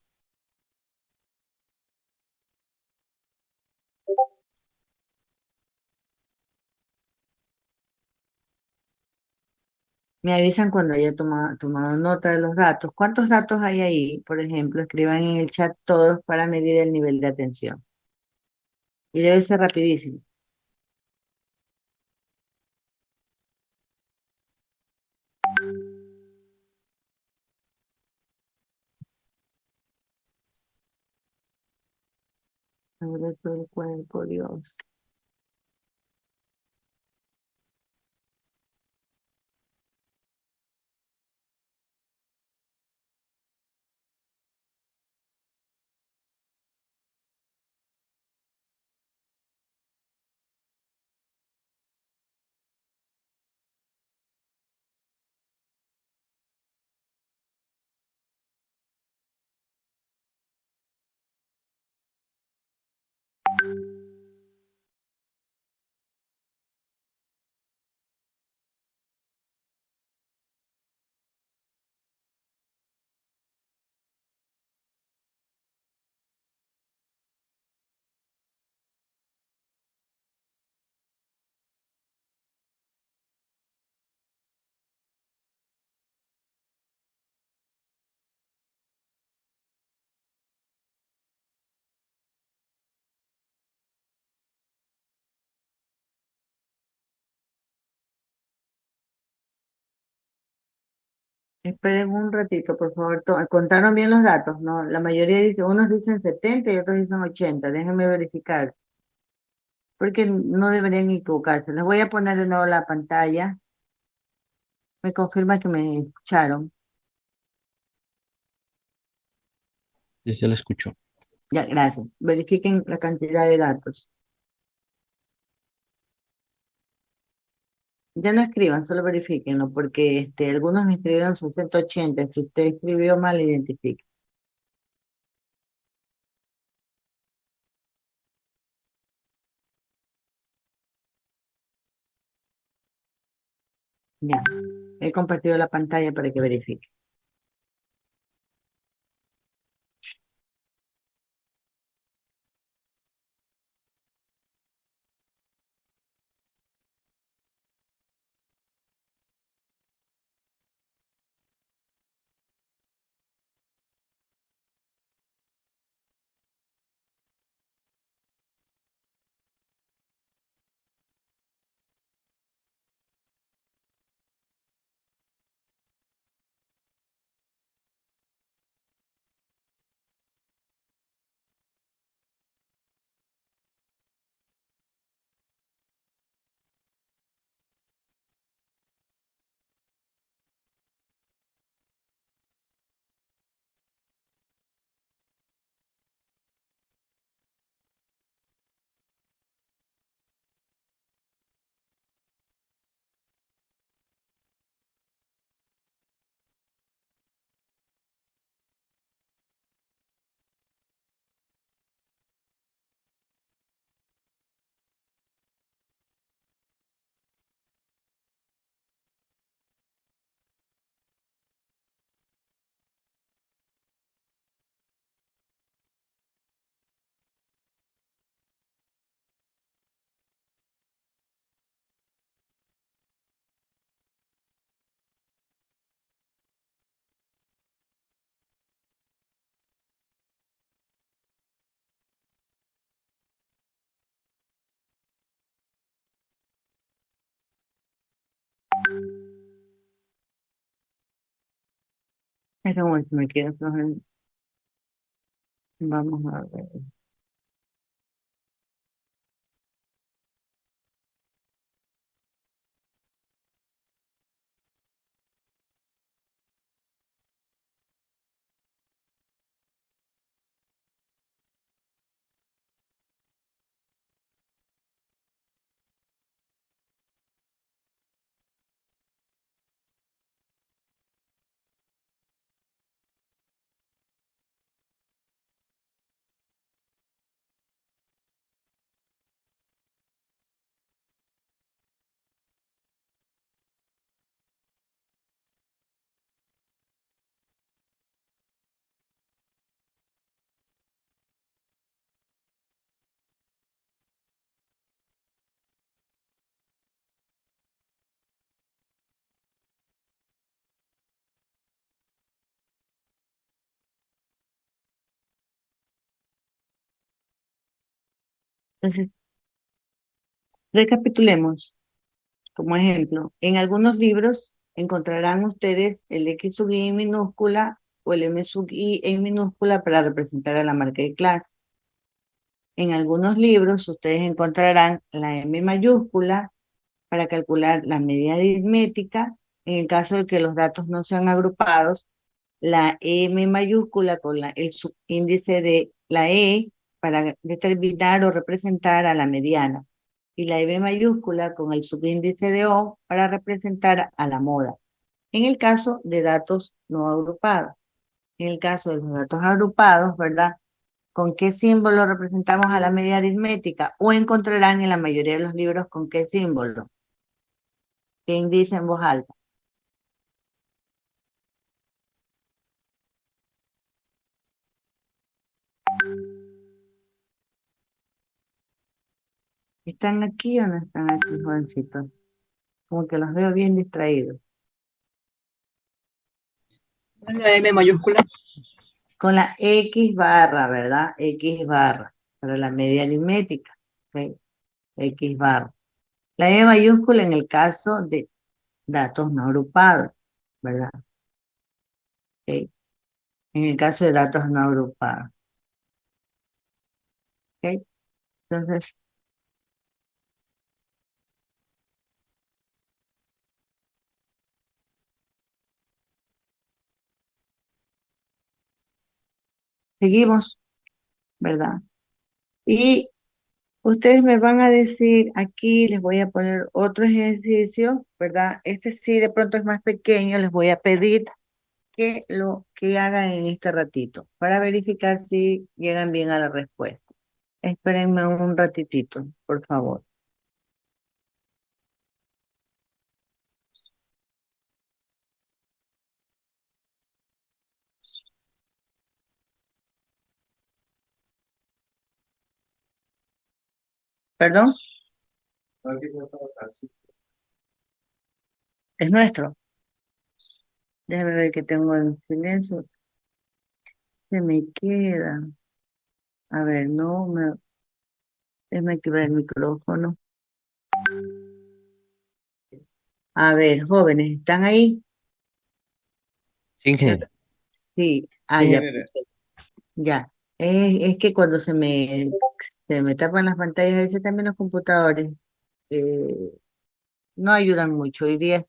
Me avisan cuando haya tomado nota de los datos. ¿Cuántos datos hay ahí? Por ejemplo, escriban en el chat todos para medir el nivel de atención. Y debe ser rapidísimo. Sobre todo el cuerpo, Dios. Esperen un ratito, por favor. Contaron bien los datos, ¿no? La mayoría dice, unos dicen 70 y otros dicen 80. Déjenme verificar, porque no deberían equivocarse. Les voy a poner de nuevo la pantalla. Me confirma que me escucharon. Sí, se lo escucho. Ya, gracias. Verifiquen la cantidad de datos. Ya no escriban, solo verifíquenlo, porque algunos me escribieron 60-80. Si usted escribió mal, identifique. Ya, he compartido la pantalla para que verifique. Pero bueno, si me quedo flojo, vamos a ver. Entonces, recapitulemos. Como ejemplo, en algunos libros encontrarán ustedes el X sub i en minúscula o el M sub i en minúscula para representar a la marca de clase. En algunos libros ustedes encontrarán la M mayúscula para calcular la media aritmética. En el caso de que los datos no sean agrupados, la M mayúscula con el subíndice de la E para determinar o representar a la mediana, y la M mayúscula con el subíndice de O para representar a la moda, en el caso de datos no agrupados. En el caso de los datos agrupados, ¿verdad? ¿Con qué símbolo representamos a la media aritmética? O encontrarán en la mayoría de los libros con qué símbolo, qué índice en voz alta. ¿Están aquí o no están aquí, jovencitos? Como que los veo bien distraídos. ¿No es la M mayúscula? Con la X barra, ¿verdad? X barra, para la media aritmética. ¿Ok? X barra. La E mayúscula en el caso de datos no agrupados, ¿verdad? ¿ok? En el caso de datos no agrupados, ¿ok? Entonces, seguimos, ¿verdad? Y ustedes me van a decir, aquí les voy a poner otro ejercicio, ¿verdad? Este sí de pronto es más pequeño, les voy a pedir que lo que hagan en este ratito para verificar si llegan bien a la respuesta. Espérenme un ratitito, por favor. ¿Perdón? Es nuestro. Déjame ver que tengo en silencio. Se me queda. A ver, no me... Déjame activar el micrófono. A ver, jóvenes, ¿están ahí? Sí, ingeniero. Sí. Sí, Ya, ingeniero. ya. Es que cuando se me tapan las pantallas, a veces también los computadores eh, no ayudan mucho. Hoy día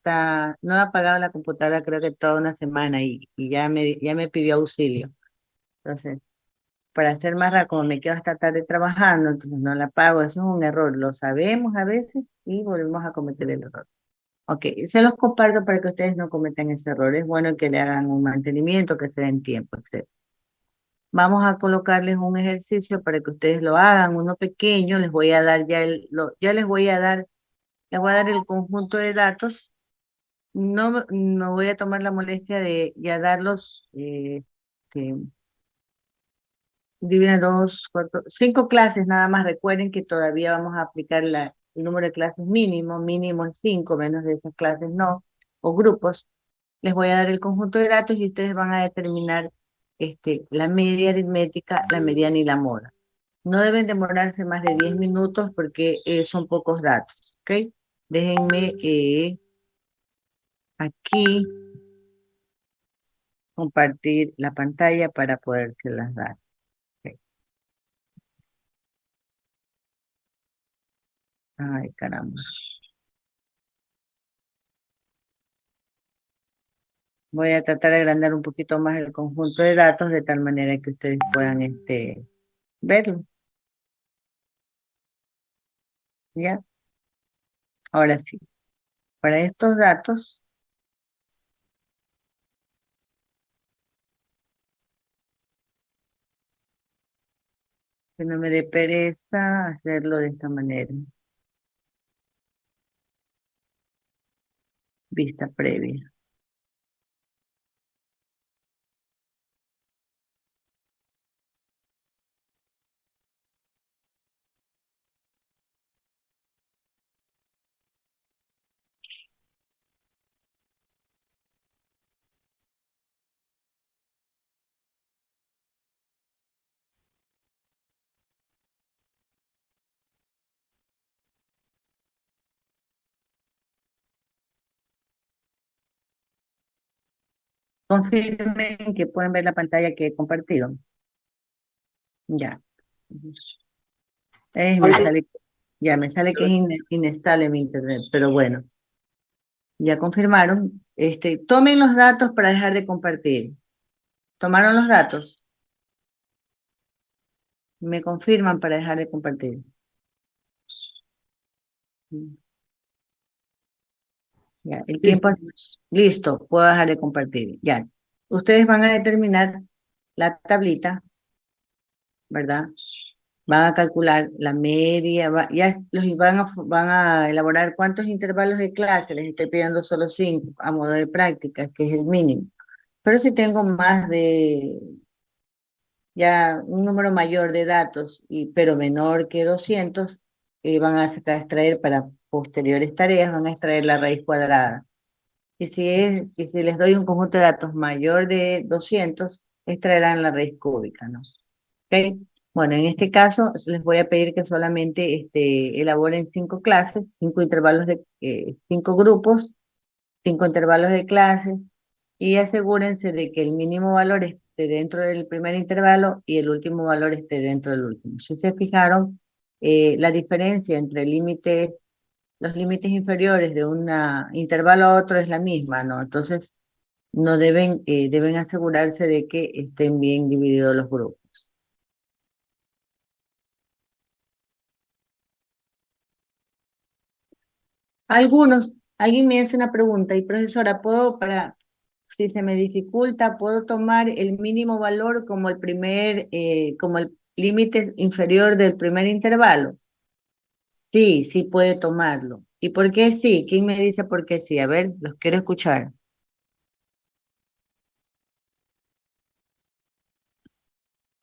no he apagado la computadora creo que toda una semana y ya me pidió auxilio. Entonces, para hacer más rápido, como me quedo hasta tarde trabajando, entonces no la apago. Eso es un error. Lo sabemos a veces y volvemos a cometer el error. Ok, se los comparto para que ustedes no cometan ese error. Es bueno que le hagan un mantenimiento, que se den tiempo, etc. Vamos a colocarles un ejercicio para que ustedes lo hagan, uno pequeño. Les voy a dar ya les voy a dar el conjunto de datos. No voy a tomar la molestia de ya darlos, que dividen dos, cuatro, cinco clases nada más. Recuerden que todavía vamos a aplicar el número de clases mínimo es cinco, menos de esas clases no, o grupos. Les voy a dar el conjunto de datos y ustedes van a determinar la media aritmética, la mediana y la moda. No deben demorarse más de 10 minutos porque son pocos datos, ¿ok? Déjenme aquí compartir la pantalla para podérselas dar. Ok. Ay, caramba. Voy a tratar de agrandar un poquito más el conjunto de datos de tal manera que ustedes puedan verlo. ¿Ya? Ahora sí. Para estos datos, que no me dé pereza hacerlo de esta manera. Vista previa. Confirmen que pueden ver la pantalla que he compartido. Ya. Ahorita- Me sale que es inestable mi internet, pero bueno, ya confirmaron. Tomen los datos para dejar de compartir. ¿Tomaron los datos? Me confirman para dejar de compartir. Ya, el tiempo es listo, puedo dejar de compartir. Ya. Ustedes van a determinar la tablita, ¿verdad? Van a calcular la media, ya van a elaborar cuántos intervalos de clase. Les estoy pidiendo solo 5 a modo de práctica, que es el mínimo. Pero si tengo más ya un número mayor de datos, pero menor que 200, van a extraer para posteriores tareas, van a extraer la raíz cuadrada. Y si les doy un conjunto de datos mayor de 200, extraerán la raíz cúbica, ¿no? ¿Ok? Bueno, en este caso les voy a pedir que solamente elaboren 5 clases, 5 intervalos 5 grupos, 5 intervalos de clases, y asegúrense de que el mínimo valor esté dentro del primer intervalo y el último valor esté dentro del último. Si se fijaron, la diferencia entre los límites inferiores de un intervalo a otro es la misma, ¿no? Entonces, no deben asegurarse de que estén bien divididos los grupos. Alguien me hace una pregunta, y profesora, si se me dificulta, ¿puedo tomar el mínimo valor como como el límite inferior del primer intervalo? Sí, sí puede tomarlo. ¿Y por qué sí? ¿Quién me dice por qué sí? A ver, los quiero escuchar.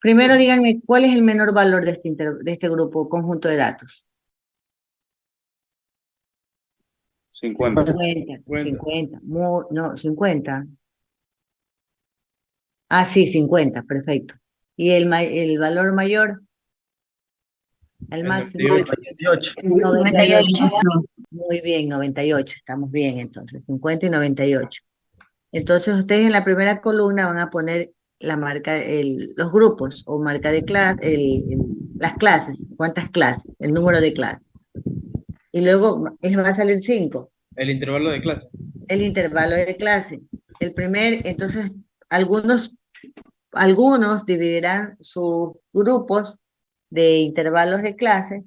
Primero díganme, ¿cuál es el menor valor de de este grupo, conjunto de datos? 50. 50, 50. 50, no, 50. Ah, sí, 50, perfecto. ¿Y el valor mayor, el El máximo? 98. 98. Muy bien, 98, estamos bien entonces, 50 y 98. Entonces ustedes en la primera columna van a poner la marca, los grupos o marca de clase, las clases, cuántas clases, el número de clases. Y luego va a salir 5, El intervalo de clase. el intervalo de clase. Entonces algunos, algunos dividirán sus grupos de intervalos de clase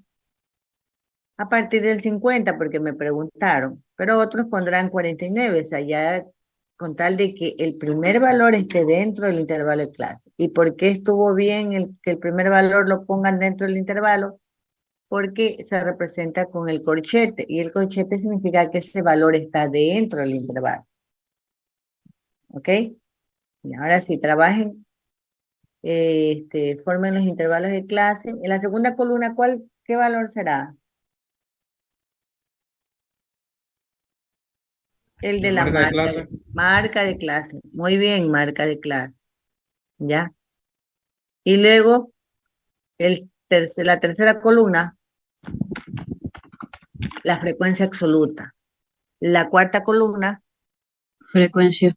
a partir del 50 porque me preguntaron, pero otros pondrán 49, o sea, ya con tal de que el primer valor esté dentro del intervalo de clase. ¿Y por qué estuvo bien que el primer valor lo pongan dentro del intervalo? Porque se representa con el corchete, y el corchete significa que ese valor está dentro del intervalo. ¿Ok? Y ahora sí, trabajen, formen los intervalos de clase. En la segunda columna, ¿qué valor será? El de La la marca de clase. marca de clase. Muy bien, marca de clase. ¿Ya? Y luego, la tercera columna, la frecuencia absoluta. La cuarta columna, Frecuencia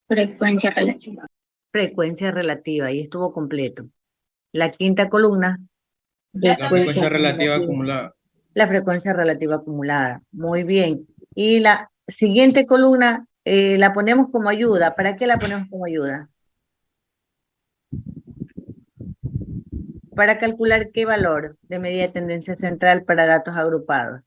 relativa. frecuencia relativa. Y estuvo completo. La quinta columna, La frecuencia relativa acumulada. la frecuencia relativa acumulada. Muy bien. Y la siguiente columna, la ponemos como ayuda. ¿Para qué la ponemos como ayuda? Para calcular qué valor de medida de tendencia central para datos agrupados.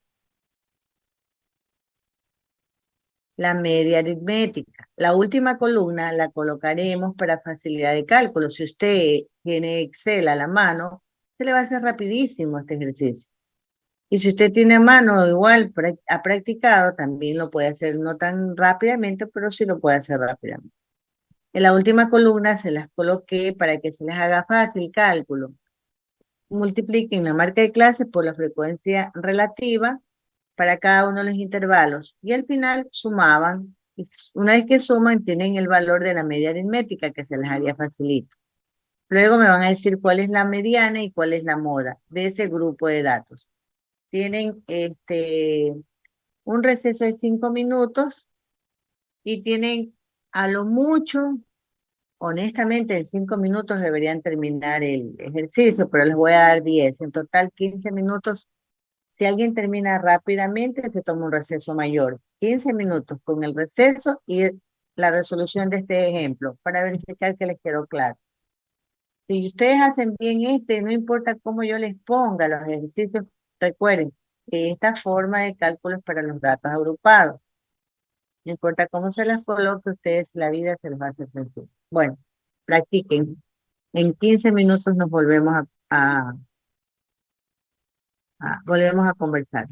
La media aritmética. La última columna la colocaremos para facilidad de cálculo. Si usted tiene Excel a la mano, se le va a hacer rapidísimo este ejercicio. Y si usted tiene a mano, igual ha practicado, también lo puede hacer no tan rápidamente, pero sí lo puede hacer rápidamente. En la última columna se las coloqué para que se les haga fácil el cálculo. Multipliquen la marca de clase por la frecuencia relativa para cada uno de los intervalos y al final sumaban. Y una vez que suman, tienen el valor de la media aritmética que se les haría facilito. Luego me van a decir cuál es la mediana y cuál es la moda de ese grupo de datos. Tienen un receso de 5 minutos y tienen a lo mucho, honestamente, en 5 minutos deberían terminar el ejercicio, pero les voy a dar 10. En total, 15 minutos. Si alguien termina rápidamente, se toma un receso mayor. 15 minutos con el receso y la resolución de este ejemplo para verificar que les quedó claro. Si ustedes hacen bien no importa cómo yo les ponga los ejercicios, recuerden que esta forma de cálculo es para los datos agrupados. No importa cómo se las coloque, ustedes la vida se les va a hacer sencilla. Bueno, practiquen. En 15 minutos nos volvemos volvemos a conversar.